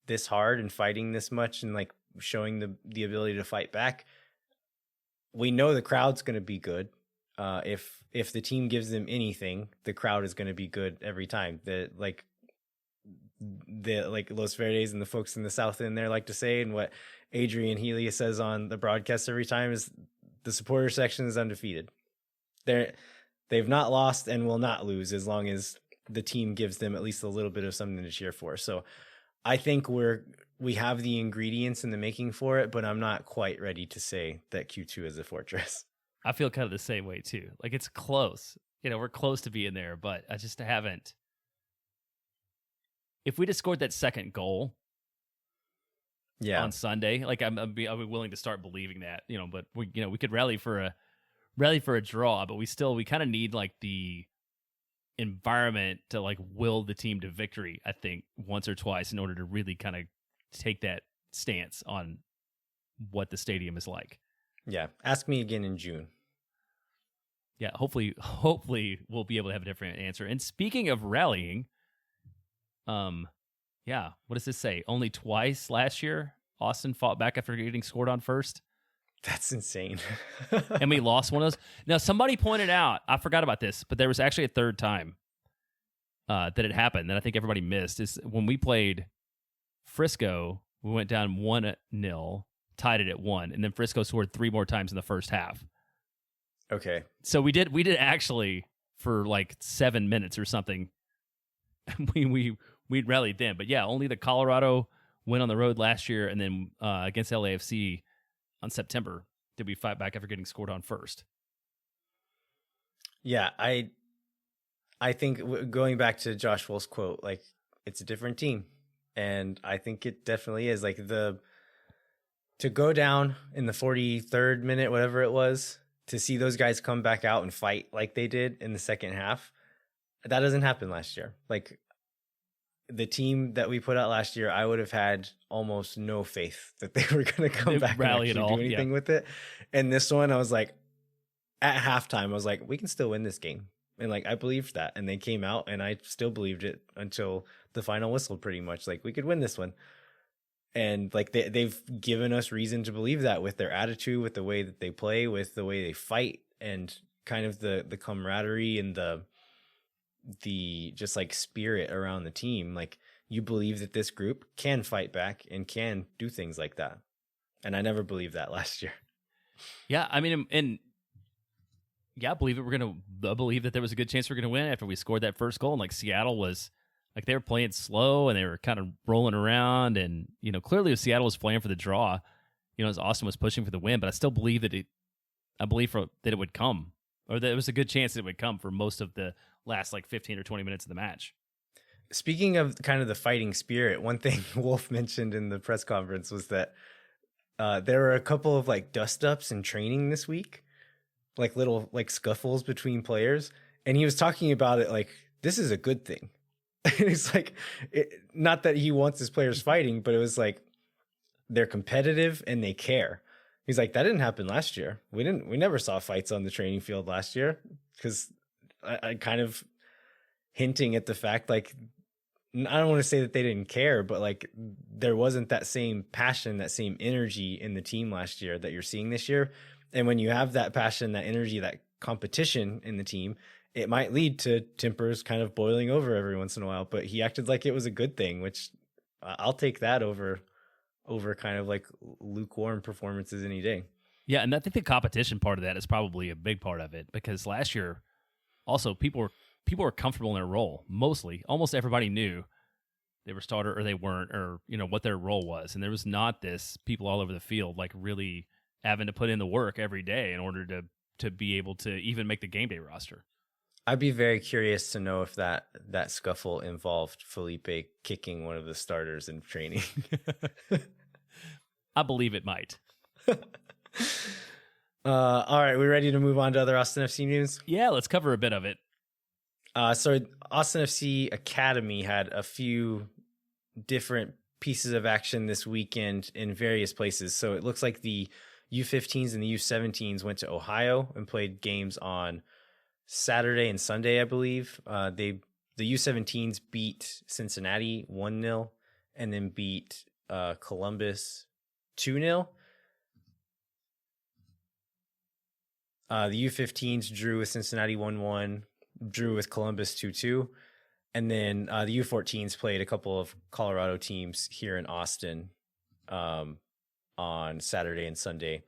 this hard and fighting this much and like showing the ability to fight back. We know the crowd's going to be good. If the team gives them anything, the crowd is going to be good every time. The Los Verdes and the folks in the South End there like to say, and what Adrian Healy says on the broadcast every time, is the supporter section is undefeated. They've not lost and will not lose as long as the team gives them at least a little bit of something to cheer for. So I think we have the ingredients in the making for it, but I'm not quite ready to say that Q2 is a fortress. I feel kind of the same way too. Like, it's close. We're close to being there, but I just haven't. If we'd have scored that second goal, on Sunday, like I'd be willing to start believing that, but we could rally for a draw, but we kind of need like the environment to like will the team to victory, I think, once or twice in order to really kind of take that stance on what the stadium is like. Yeah. Ask me again in June. Yeah, hopefully we'll be able to have a different answer. And speaking of rallying, yeah, what does this say? Only twice last year, Austin fought back after getting scored on first. That's insane. And we lost one of those. Now, somebody pointed out, I forgot about this, but there was actually a third time that it happened that I think everybody missed. Is when we played Frisco, we went down 1-0, tied it at 1, and then Frisco scored 3 more times in the first half. Okay. So we did actually for like 7 minutes or something. we rallied then, but yeah, only the Colorado win on the road last year, and then against LAFC on September did we fight back after getting scored on first. Yeah, I think going back to Josh Wolff's quote, like it's a different team, and I think it definitely is. Like to go down in the 43rd minute, whatever it was, to see those guys come back out and fight like they did in the second half, that doesn't happen last year. Like the team that we put out last year, I would have had almost no faith that they were going to come back and actually do anything with it. And this one, I was like, at halftime, I was like, we can still win this game. And like, I believed that. And they came out and I still believed it until the final whistle, pretty much. Like, we could win this one. And like, they've given us reason to believe that with their attitude, with the way that they play, with the way they fight, and kind of the camaraderie and the just like spirit around the team. Like, you believe that this group can fight back and can do things like that. And I never believed that last year. Yeah, I mean, and yeah, I believe that there was a good chance we're gonna win after we scored that first goal. And like Seattle was like, they were playing slow and they were kind of rolling around, and clearly Seattle was playing for the draw, as Austin was pushing for the win. But I still believe that it would come, or that it was a good chance that it would come for most of the last like 15 or 20 minutes of the match. Speaking of kind of the fighting spirit, one thing Wolff mentioned in the press conference was that there were a couple of like dust ups in training this week, like little like scuffles between players, and he was talking about it like this is a good thing. And it's like, not that he wants his players fighting, but it was like they're competitive and they care. He's like, that didn't happen last year. We never saw fights on the training field last year, because I kind of hinting at the fact, like, I don't want to say that they didn't care, but like there wasn't that same passion, that same energy in the team last year that you're seeing this year. And when you have that passion, that energy, that competition in the team, it might lead to tempers kind of boiling over every once in a while. But he acted like it was a good thing, which I'll take that over kind of like lukewarm performances any day. Yeah, and I think the competition part of that is probably a big part of it, because last year also people were comfortable in their role. Mostly, almost everybody knew they were starter or they weren't, or what their role was. And there was not this people all over the field like really having to put in the work every day in order to be able to even make the game day roster. I'd be very curious to know if that scuffle involved Felipe kicking one of the starters in training. I believe it might. All right, we ready to move on to other Austin FC news? Yeah, let's cover a bit of it. So Austin FC Academy had a few different pieces of action this weekend in various places. So it looks like the U15s and the U17s went to Ohio and played games on Saturday and Sunday, I believe. The U17s beat Cincinnati 1-0 and then beat Columbus 2-0. The U15s drew with Cincinnati 1-1, drew with Columbus 2-2. And then the U14s played a couple of Colorado teams here in Austin on Saturday and Sunday.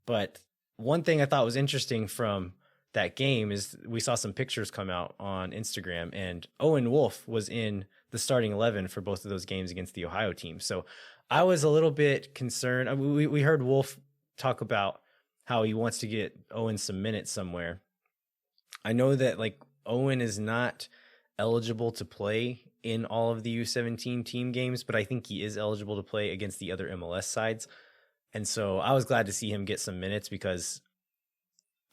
But one thing I thought was interesting from that game is we saw some pictures come out on Instagram, and Owen Wolff was in the starting 11 for both of those games against the Ohio team. So I was a little bit concerned. I mean, we heard Wolff talk about how he wants to get Owen some minutes somewhere. I know that like Owen is not eligible to play in all of the U17 team games, but I think he is eligible to play against the other MLS sides. And so I was glad to see him get some minutes, because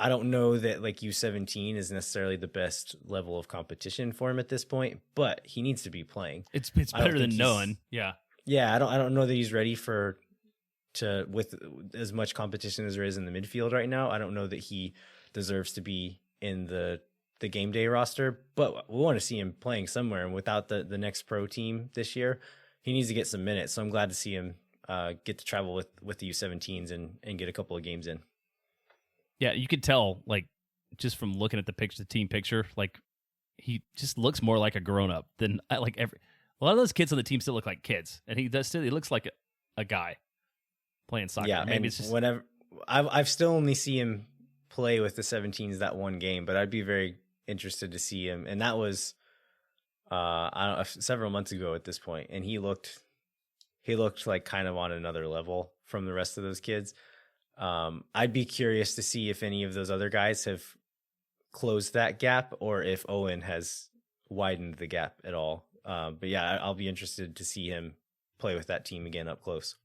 I don't know that like U17 is necessarily the best level of competition for him at this point, but he needs to be playing. It's better than none. Yeah. Yeah, I don't know that he's ready with as much competition as there is in the midfield right now. I don't know that he deserves to be in the game day roster, but we want to see him playing somewhere. And without the next pro team this year, he needs to get some minutes. So I'm glad to see him get to travel with the U17s and get a couple of games in. Yeah, you could tell, like, just from looking at the team picture, like, he just looks more like a grown-up than, like, a lot of those kids on the team still look like kids, and he looks like a guy playing soccer. Yeah, maybe it's just whenever I've still only see him play with the 17s that one game, but I'd be very interested to see him. And that was I don't know, several months ago at this point, and he looked like kind of on another level from the rest of those kids. I'd be curious to see if any of those other guys have closed that gap or if Owen has widened the gap at all. But yeah, I'll be interested to see him play with that team again up close.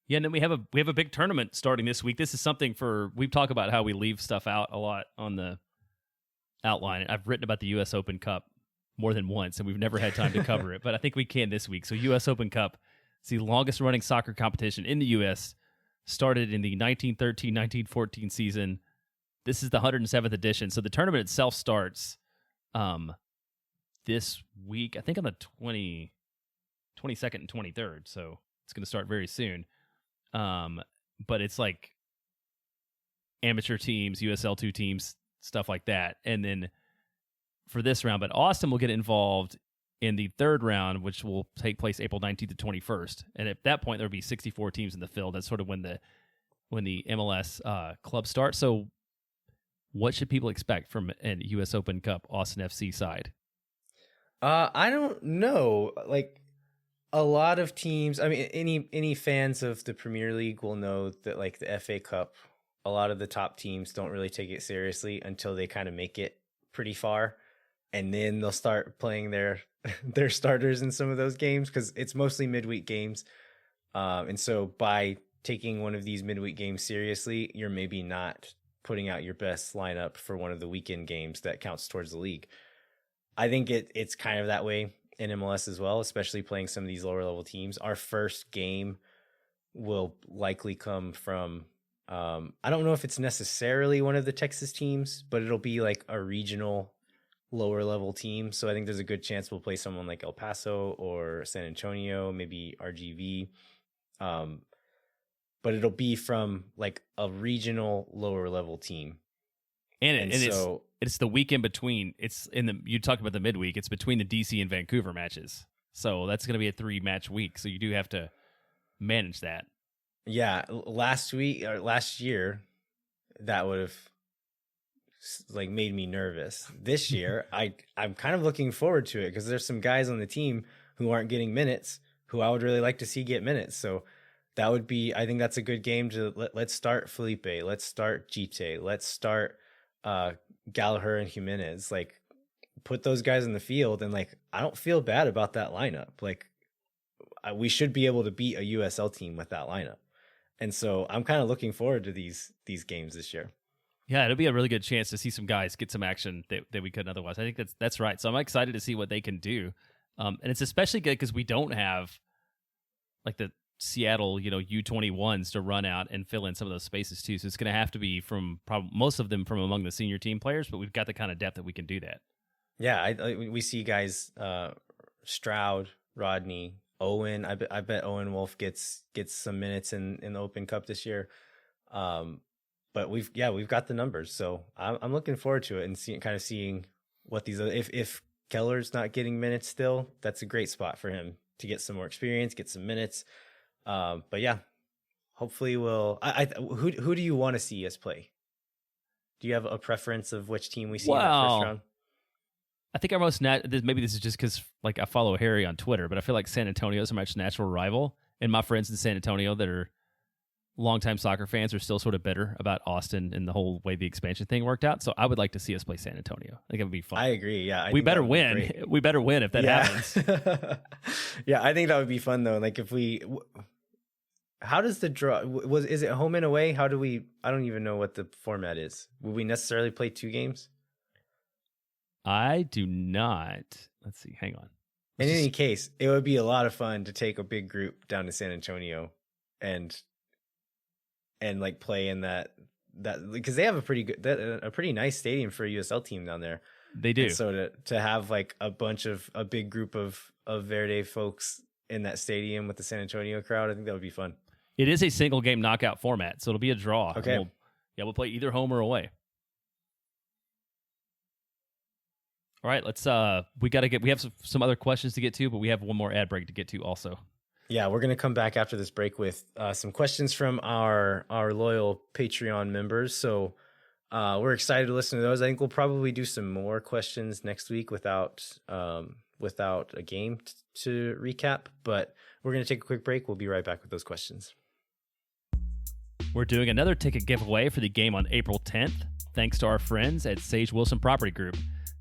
Yeah, and then we have a big tournament starting this week. This is something we've talked about how we leave stuff out a lot on the outline. I've written about the U.S. Open Cup more than once, and we've never had time to cover it, but I think we can this week. So U.S. Open Cup, it's the longest running soccer competition in the U.S., started in the 1913-1914 season. This is the 107th edition. So the tournament itself starts this week, I think on the 22nd and 23rd. So it's going to start very soon. But it's like amateur teams, USL2 teams, stuff like that. And then for this round, but Austin will get involved in the third round, which will take place April 19th to 21st. And at that point, there'll be 64 teams in the field. That's sort of when the MLS club starts. So what should people expect from a U.S. Open Cup Austin FC side? I don't know. Like, a lot of teams, I mean, any fans of the Premier League will know that, like, the FA Cup, a lot of the top teams don't really take it seriously until they kind of make it pretty far. And then they'll start playing their starters in some of those games because it's mostly midweek games. And so by taking one of these midweek games seriously, you're maybe not putting out your best lineup for one of the weekend games that counts towards the league. I think it's kind of that way in MLS as well, especially playing some of these lower level teams. Our first game will likely come from, I don't know if it's necessarily one of the Texas teams, but it'll be like a regional lower level team. So I think there's a good chance we'll play someone like El Paso or San Antonio, maybe RGV. But it'll be from like a regional lower level team. And so it's the weekend between. You talk about the midweek. It's between the DC and Vancouver matches. So that's going to be a 3-match week. So you do have to manage that. Yeah, last year, that would have like made me nervous. This year, I'm kind of looking forward to it because there's some guys on the team who aren't getting minutes who I would really like to see get minutes. So that would be, I think that's a good game to let's start Felipe, let's start Gite, let's start Gallagher and Jimenez. Like, put those guys in the field, and like, I don't feel bad about that lineup. Like, we should be able to beat a USL team with that lineup. And so I'm kind of looking forward to these games this year. Yeah, it'll be a really good chance to see some guys get some action that we couldn't otherwise. I think that's right. So I'm excited to see what they can do. And it's especially good because we don't have like the Seattle, U21s to run out and fill in some of those spaces too. So it's going to have to be from most of them from among the senior team players, but we've got the kind of depth that we can do that. Yeah, we see guys, Stroud, Rodney, Owen. I bet Owen Wolff gets some minutes in the Open Cup this year. But we've got the numbers, so I'm looking forward to it and seeing what these other. If Keller's not getting minutes still, that's a great spot for him to get some more experience, get some minutes. But yeah, hopefully we'll. Who do you want to see us play? Do you have a preference of which team we see in that first round? I think our most maybe this is just because like I follow Harry on Twitter, but I feel like San Antonio is a much natural rival, and my friends in San Antonio that are longtime soccer fans are still sort of bitter about Austin and the whole way the expansion thing worked out. So I would like to see us play San Antonio. I think it would be fun. I agree. Yeah, we better win. We better win if that happens. Yeah, I think that would be fun though. Like if we, how does the draw is it home and away? How do we? I don't even know what the format is. Will we necessarily play 2 games? I do not. Let's see. Hang on. In any case, it would be a lot of fun to take a big group down to San Antonio and like play in that because they have a pretty nice stadium for a USL team down there. They do. And so to have like a big group of Verde folks in that stadium with the San Antonio crowd, I think that would be fun. It is a single game knockout format, so it'll be a draw. Okay. We'll play either home or away. All right, let's we have some other questions to get to, but we have one more ad break to get to also. Yeah, we're going to come back after this break with some questions from our loyal Patreon members. So we're excited to listen to those. I think we'll probably do some more questions next week without a game to recap, but we're going to take a quick break. We'll be right back with those questions. We're doing another ticket giveaway for the game on April 10th, thanks to our friends at Sage Wilson Property Group.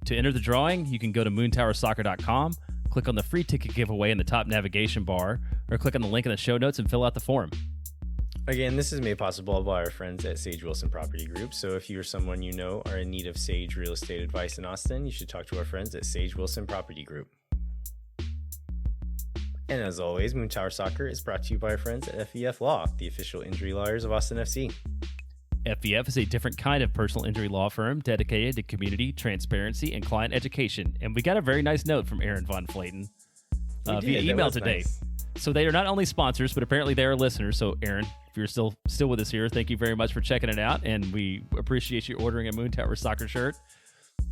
To enter the drawing, you can go to moontowersoccer.com, click on the free ticket giveaway in the top navigation bar, or click on the link in the show notes and fill out the form. Again, this is made possible by our friends at Sage Wilson Property Group. So if you or someone you know are in need of Sage real estate advice in Austin, you should talk to our friends at Sage Wilson Property Group. And as always, Moon Tower Soccer is brought to you by our friends at FVF Law, the official injury lawyers of Austin FC. FVF is a different kind of personal injury law firm dedicated to community, transparency, and client education. And we got a very nice note from Aaron Von Flayton via email today. Nice. So they are not only sponsors, but apparently they are listeners. So Aaron, if you're still with us here, thank you very much for checking it out. And we appreciate you ordering a Moon Tower Soccer shirt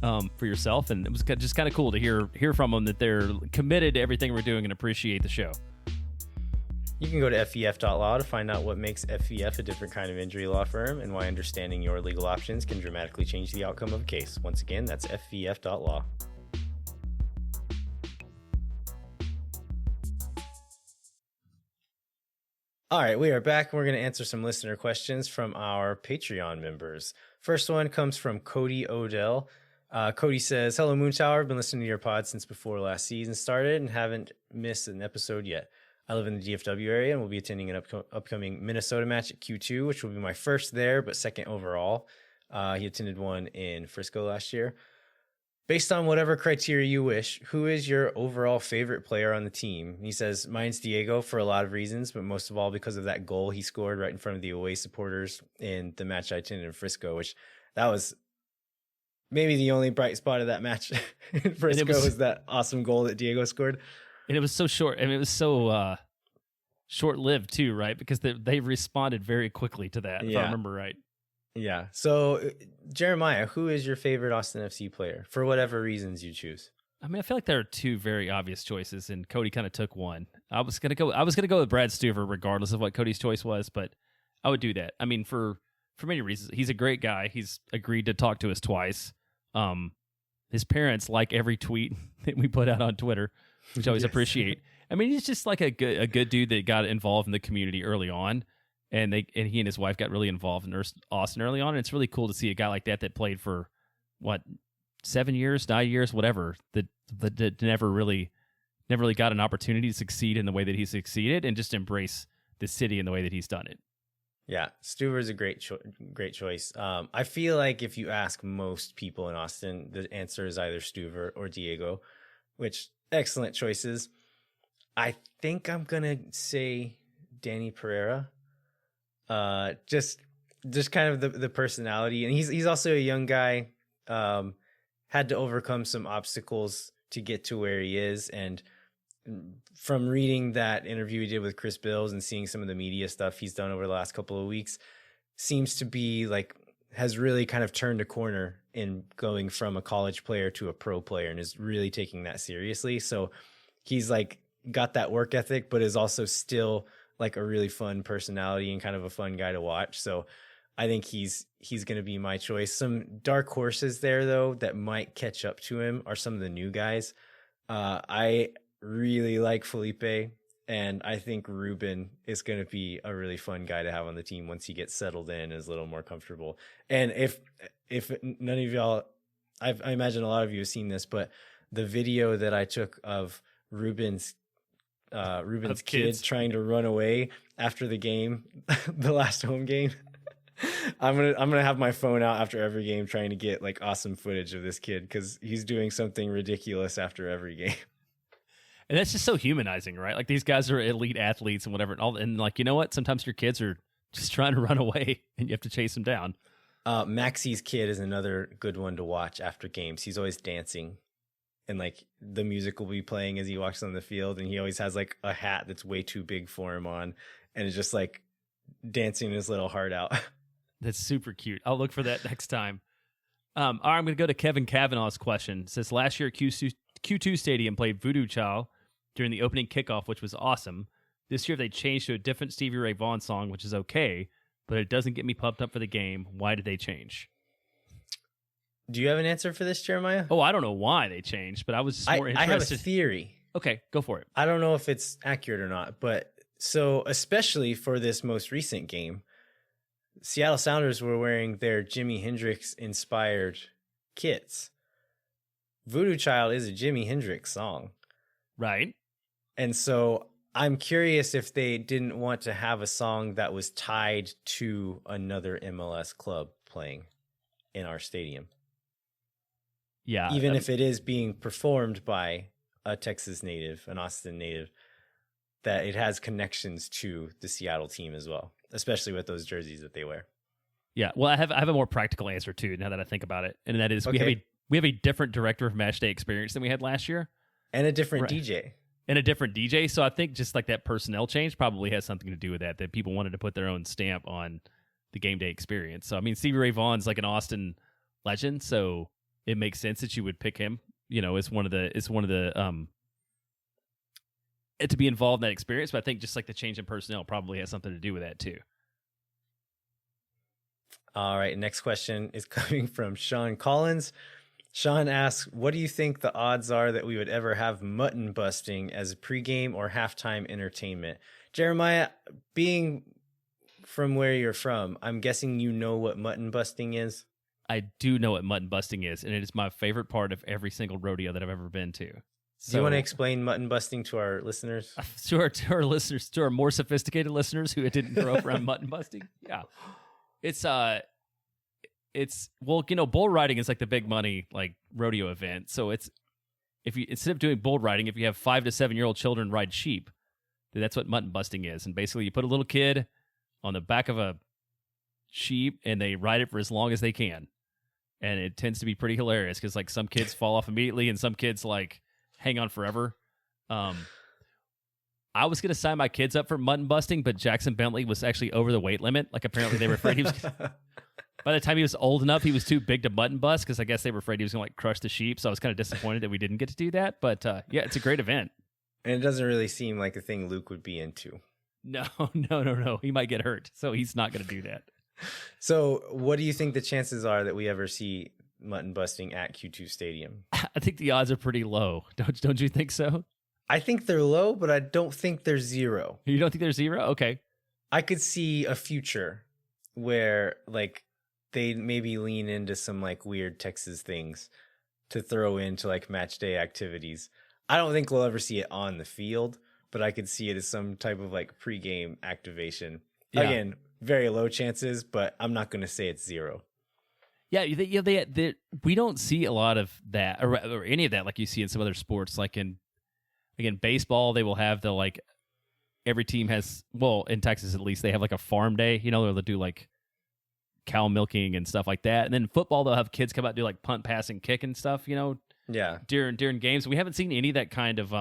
for yourself. And it was just kind of cool to hear from them that they're committed to everything we're doing and appreciate the show. You can go to FVF.law to find out what makes FVF a different kind of injury law firm and why understanding your legal options can dramatically change the outcome of a case. Once again, that's FVF.law. All right, we are back. We're going to answer some listener questions from our Patreon members. First one comes from Cody Odell. Cody says, "Hello, Moon Tower. I've been listening to your pod since before last season started and haven't missed an episode yet. I live in the DFW area and will be attending an upcoming Minnesota match at Q2, which will be my first there, but second overall. He attended one in Frisco last year. Based on whatever criteria you wish, who is your overall favorite player on the team?" He says, "Mine's Diego for a lot of reasons, but most of all because of that goal he scored right in front of the away supporters in the match I attended in Frisco," which that was maybe the only bright spot of that match in Frisco was that awesome goal that Diego scored. And it was so short. I mean, it was so short-lived too, right? Because they responded very quickly to that, if I remember right. Yeah. So, Jeremiah, who is your favorite Austin FC player for whatever reasons you choose? I mean, I feel like there are two very obvious choices, and Cody kind of took one. I was gonna go with Brad Stuver, regardless of what Cody's choice was, but I would do that. I mean, for many reasons, he's a great guy. He's agreed to talk to us twice. His parents like every tweet that we put out on Twitter, which I always appreciate. I mean, he's just like a good dude that got involved in the community early on, and he and his wife got really involved in Austin early on. And it's really cool to see a guy like that played for 7 years, 9 years, whatever, that never really got an opportunity to succeed in the way that he succeeded, and just embrace the city in the way that he's done it. Yeah, Stuver's a great choice. I feel like if you ask most people in Austin, the answer is either Stuver or Diego, which excellent choices. I think I'm gonna say Danny Pereira. Just kind of the personality, and he's also a young guy. Had to overcome some obstacles to get to where he is, and from reading that interview he did with Chris Bills and seeing some of the media stuff he's done over the last couple of weeks, seems to be has really kind of turned a corner in going from a college player to a pro player, and is really taking that seriously. So he's got that work ethic, but is also still a really fun personality and kind of a fun guy to watch. So I think he's going to be my choice. Some dark horses there, though, that might catch up to him are some of the new guys. I really like Felipe, and I think Ruben is going to be a really fun guy to have on the team once he gets settled in and is a little more comfortable. And if none of y'all, I imagine a lot of you have seen this, but the video that I took of Ruben's Ruben's Of kid kids. trying to run away after the game, the last home game. I'm gonna have my phone out after every game trying to get like awesome footage of this kid because he's doing something ridiculous after every game. And that's just so humanizing, right? Like these guys are elite athletes and whatever, and like, you know what? Sometimes your kids are just trying to run away, and you have to chase them down. Maxi's kid is another good one to watch after games. He's always dancing, and like the music will be playing as he walks on the field, and he always has like a hat that's way too big for him on, and is just like dancing his little heart out. That's super cute. I'll look for that next time. All right, I'm going to go to Kevin Kavanaugh's question. It says, last year, Q2 Stadium played Voodoo Child during the opening kickoff, which was awesome. This year, they changed to a different Stevie Ray Vaughan song, which is okay, but it doesn't get me pumped up for the game. Why did they change? Do you have an answer for this, Jeremiah? Oh, I don't know why they changed, but I was just more interested. I have a theory. Okay, go for it. I don't know if it's accurate or not, but so especially for this most recent game, Seattle Sounders were wearing their Jimi Hendrix inspired kits. Voodoo Child is a Jimi Hendrix song. Right. And so I'm curious if they didn't want to have a song that was tied to another MLS club playing in our stadium. Yeah. Even if it is being performed by a Texas native, an Austin native, that it has connections to the Seattle team as well, especially with those jerseys that they wear. Yeah, well, I have a more practical answer too. Now that I think about it, and that is Okay. we have a different director of match day experience than we had last year, And a different Right. DJ. and a different DJ. So I think just like that personnel change probably has something to do with that. That people wanted to put their own stamp on the game day experience. So I mean, Stevie Ray Vaughan's like an Austin legend, so it makes sense that you would pick him. You know, it's one of the to be involved in that experience. But I think just like the change in personnel probably has something to do with that too. All right, next question is coming from Sean Collins. Sean asks, what do you think the odds are that we would ever have mutton busting as a pregame or halftime entertainment? Jeremiah, being from where you're from, I'm guessing you know what mutton busting is? I do know what mutton busting is, and it is my favorite part of every single rodeo that I've ever been to. So, Do you want to explain mutton busting to our listeners? to our listeners, to our more sophisticated listeners who didn't grow up around mutton busting? Yeah. It's well, you know, bull riding is like the big money like rodeo event. So it's if you instead of doing bull riding, if you have 5 to 7 year old children ride sheep, then that's what mutton busting is. And basically you put a little kid on the back of a sheep and they ride it for as long as they can. And it tends to be pretty hilarious because like some kids fall off immediately and some kids like hang on forever. I was going to sign my kids up for mutton busting, but Jackson Bentley was actually over the weight limit. Like apparently they were afraid he was. By the time he was old enough, he was too big to mutton bust because I guess they were afraid he was going to like crush the sheep. So I was kind of disappointed that we didn't get to do that. But yeah, it's a great event. And it doesn't really seem like a thing Luke would be into. No. He might get hurt, so he's not going to do that. So what do you think the chances are that we ever see mutton busting at Q2 Stadium? I think the odds are pretty low. Don't you think so? I think they're low, but I don't think they're zero. You don't think they're zero? Okay. I could see a future where like they maybe lean into some like weird Texas things to throw into like match day activities. I don't think we'll ever see it on the field, but I could see it as some type of like pregame activation. Yeah. Again, very low chances, but I'm not going to say it's zero. Yeah, we don't see a lot of that or any of that like you see in some other sports. Like in baseball, they will have the like every team has, well, in Texas at least, they have like a farm day, you know, where they'll do like cow milking and stuff like that. And then football, they'll have kids come out and do like punt, pass, and kick and stuff, you know, Yeah. during games. We haven't seen any of that kind of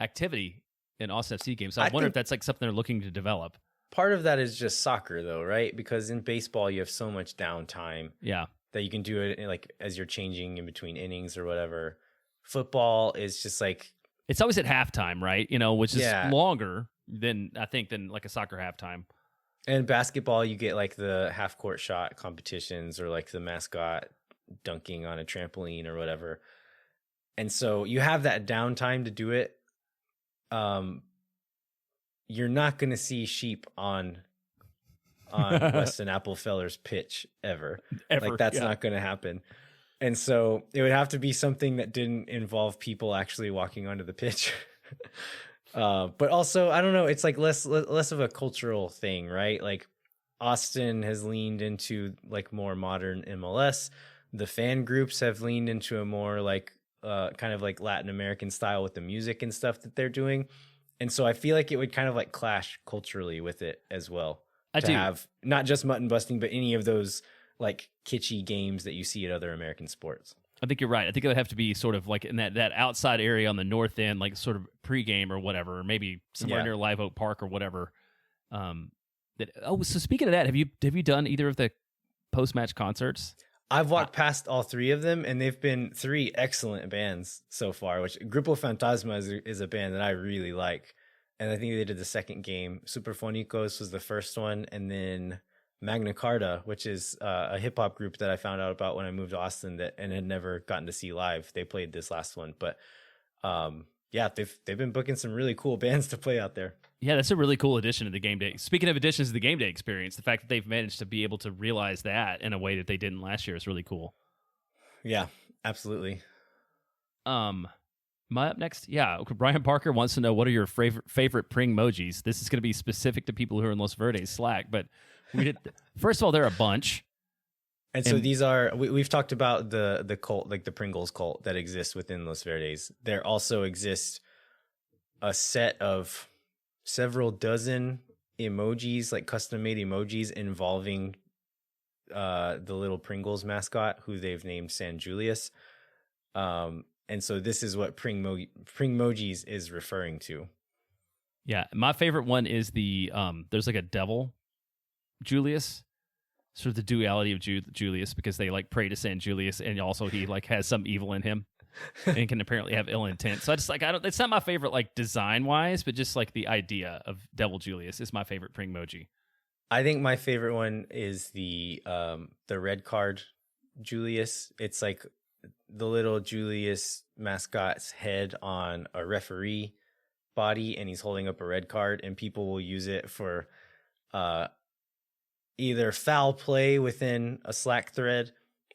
activity in Austin FC games. So I wonder if that's like something they're looking to develop. Part of that is just soccer though, right? Because in baseball, you have so much downtime. Yeah. That you can do it like as you're changing in between innings or whatever. Football is just like it's always at halftime, right? You know, which is longer than like a soccer halftime. And basketball, you get like the half court shot competitions or like the mascot dunking on a trampoline or whatever. And so you have that downtime to do it. You're not going to see sheep on Weston Applefeller's pitch ever. Like that's not going to happen. And so it would have to be something that didn't involve people actually walking onto the pitch. But also, I don't know. It's like less of a cultural thing, right? Like Austin has leaned into like more modern MLS. The fan groups have leaned into a more like kind of like Latin American style with the music and stuff that they're doing. And so I feel like it would kind of like clash culturally with it as well. I To do. have not just Mutton Busting, but any of those like kitschy games that you see at other American sports. I think you're right. I think it would have to be sort of like in that outside area on the north end, like sort of pregame or whatever, or maybe somewhere near Live Oak Park or whatever. So speaking of that, have you done either of the post match concerts? I've walked past all three of them, and they've been three excellent bands so far. Which Grupo Fantasma is a band that I really like, and I think they did the second game. Superfonicos was the first one, and then Magna Carta, which is a hip hop group that I found out about when I moved to Austin and had never gotten to see live. They played this last one, but yeah, they've been booking some really cool bands to play out there. Yeah, that's a really cool addition to the game day. Speaking of additions to the game day experience, the fact that they've managed to be able to realize that in a way that they didn't last year is really cool. Yeah, absolutely. My up next, Brian Parker wants to know, what are your favorite Pringmojis? This is going to be specific to people who are in Los Verdes Slack, but first of all, there are a bunch. And so these are, we've talked about the cult, like the Pringles cult that exists within Los Verdes. There also exists a set of several dozen emojis, like custom made emojis involving the little Pringles mascot, who they've named San Julius. And so this is what Pringmojis is referring to. Yeah, my favorite one is the there's like a devil Julius, sort of the duality of Julius, because they like pray to San Julius, and also he like has some evil in him and can apparently have ill intent. So I just like, it's not my favorite like design wise, but just like the idea of Devil Julius is my favorite Pringmoji. I think my favorite one is the red card Julius. It's like the little Julius mascot's head on a referee body, and he's holding up a red card, and people will use it for either foul play within a Slack thread,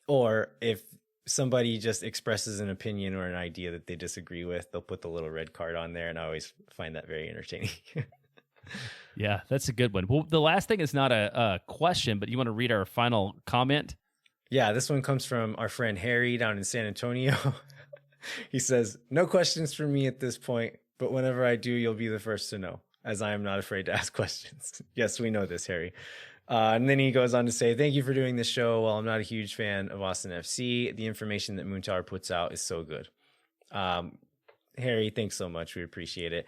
or if somebody just expresses an opinion or an idea that they disagree with, they'll put the little red card on there, and I always find that very entertaining. Yeah, that's a good one. Well, the last thing is not a question, but you want to read our final comment? Yeah, this one comes from our friend Harry down in San Antonio. He says, "No questions for me at this point, but whenever I do, you'll be the first to know, as I am not afraid to ask questions." Yes, we know this, Harry. And then he goes on to say, "Thank you for doing this show. While I'm not a huge fan of Austin FC, the information that Moon Tower puts out is so good." Harry, thanks so much. We appreciate it.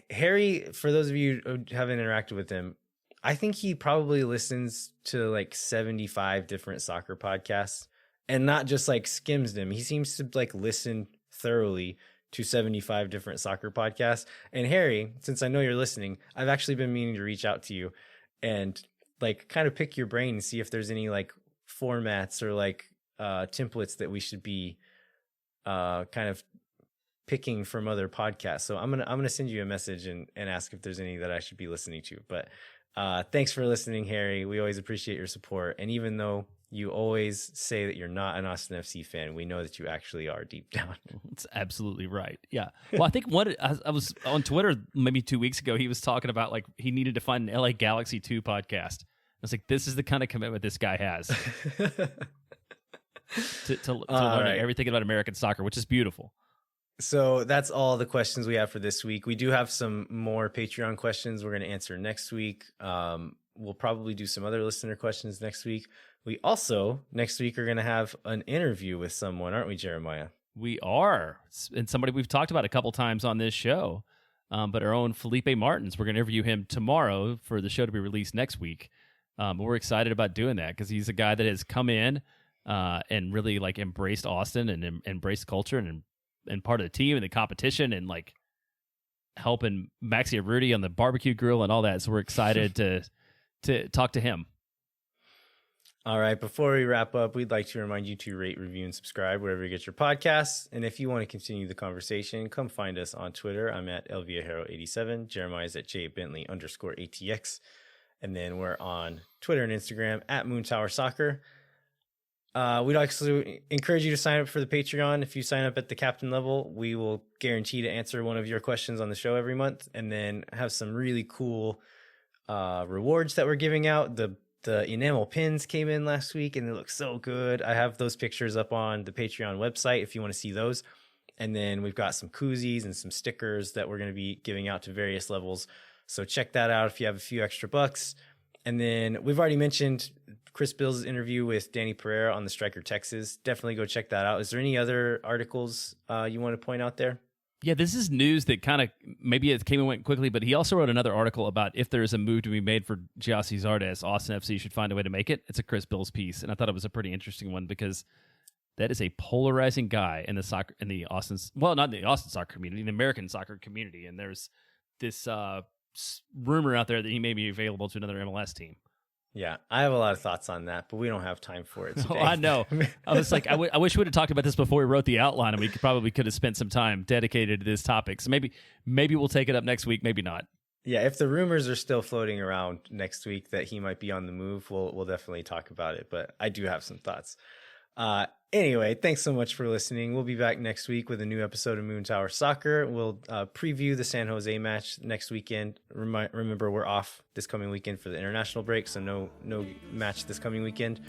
Harry, for those of you who haven't interacted with him, I think he probably listens to like 75 different soccer podcasts, and not just like skims them. He seems to like listen thoroughly to 75 different soccer podcasts. And Harry, since I know you're listening, I've actually been meaning to reach out to you and like kind of pick your brain and see if there's any like formats or like templates that we should be kind of picking from other podcasts. So I'm gonna send you a message and ask if there's any that I should be listening to. But thanks for listening, Harry. We always appreciate your support. And even though you always say that you're not an Austin FC fan, we know that you actually are deep down. That's absolutely right. Yeah. Well, I think I was on Twitter maybe 2 weeks ago. He was talking about like he needed to find an LA Galaxy 2 podcast. I was like, this is the kind of commitment this guy has to learning everything about American soccer, which is beautiful. So that's all the questions we have for this week. We do have some more Patreon questions we're going to answer next week. We'll probably do some other listener questions next week. We also, next week, are going to have an interview with someone, aren't we, Jeremiah? We are. And somebody we've talked about a couple times on this show, but our own Felipe Martins. We're going to interview him tomorrow for the show to be released next week. But we're excited about doing that because he's a guy that has come in and really like embraced Austin and embraced culture and part of the team and the competition and like helping Maxi and Rudy on the barbecue grill and all that. So we're excited to talk to him. All right. Before we wrap up, we'd like to remind you to rate, review, and subscribe wherever you get your podcasts. And if you want to continue the conversation, come find us on Twitter. I'm at LViajero87. Jeremiah's at JBentley_ATX. And then we're on Twitter and Instagram at Moon Tower Soccer. We'd actually encourage you to sign up for the Patreon. If you sign up at the captain level, we will guarantee to answer one of your questions on the show every month, and then have some really cool rewards that we're giving out. The enamel pins came in last week, and they look so good. I have those pictures up on the Patreon website if you want to see those. And then we've got some koozies and some stickers that we're going to be giving out to various levels. So check that out if you have a few extra bucks. And then we've already mentioned Chris Bill's interview with Danny Pereira on the Striker Texas. Definitely go check that out. Is there any other articles you want to point out there? Yeah, this is news that kind of, maybe it came and went quickly, but he also wrote another article about if there is a move to be made for Gyasi Zardes, Austin FC should find a way to make it. It's a Chris Bills piece, and I thought it was a pretty interesting one because that is a polarizing guy in the soccer, in the Austin's, well, not the Austin soccer community, the American soccer community, and there's this rumor out there that he may be available to another MLS team. Yeah, I have a lot of thoughts on that, but we don't have time for it today. Oh, I know. I was like, I wish we would have talked about this before we wrote the outline, and we could have spent some time dedicated to this topic. So maybe we'll take it up next week, maybe not. Yeah, if the rumors are still floating around next week that he might be on the move, we'll definitely talk about it. But I do have some thoughts. Anyway, thanks so much for listening. We'll be back next week with a new episode of Moon Tower Soccer. We'll preview the San Jose match next weekend. Remember, we're off this coming weekend for the international break, so no match this coming weekend.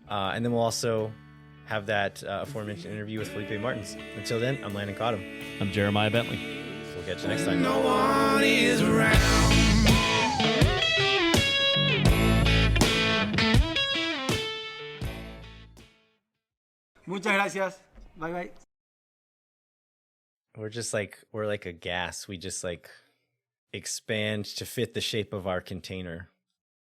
And then we'll also have that aforementioned interview with Felipe Martins. Until then, I'm Landon Cottom. I'm Jeremiah Bentley. We'll catch you next time. No one is around. Muchas gracias. Bye bye. We're like a gas. We just like expand to fit the shape of our container.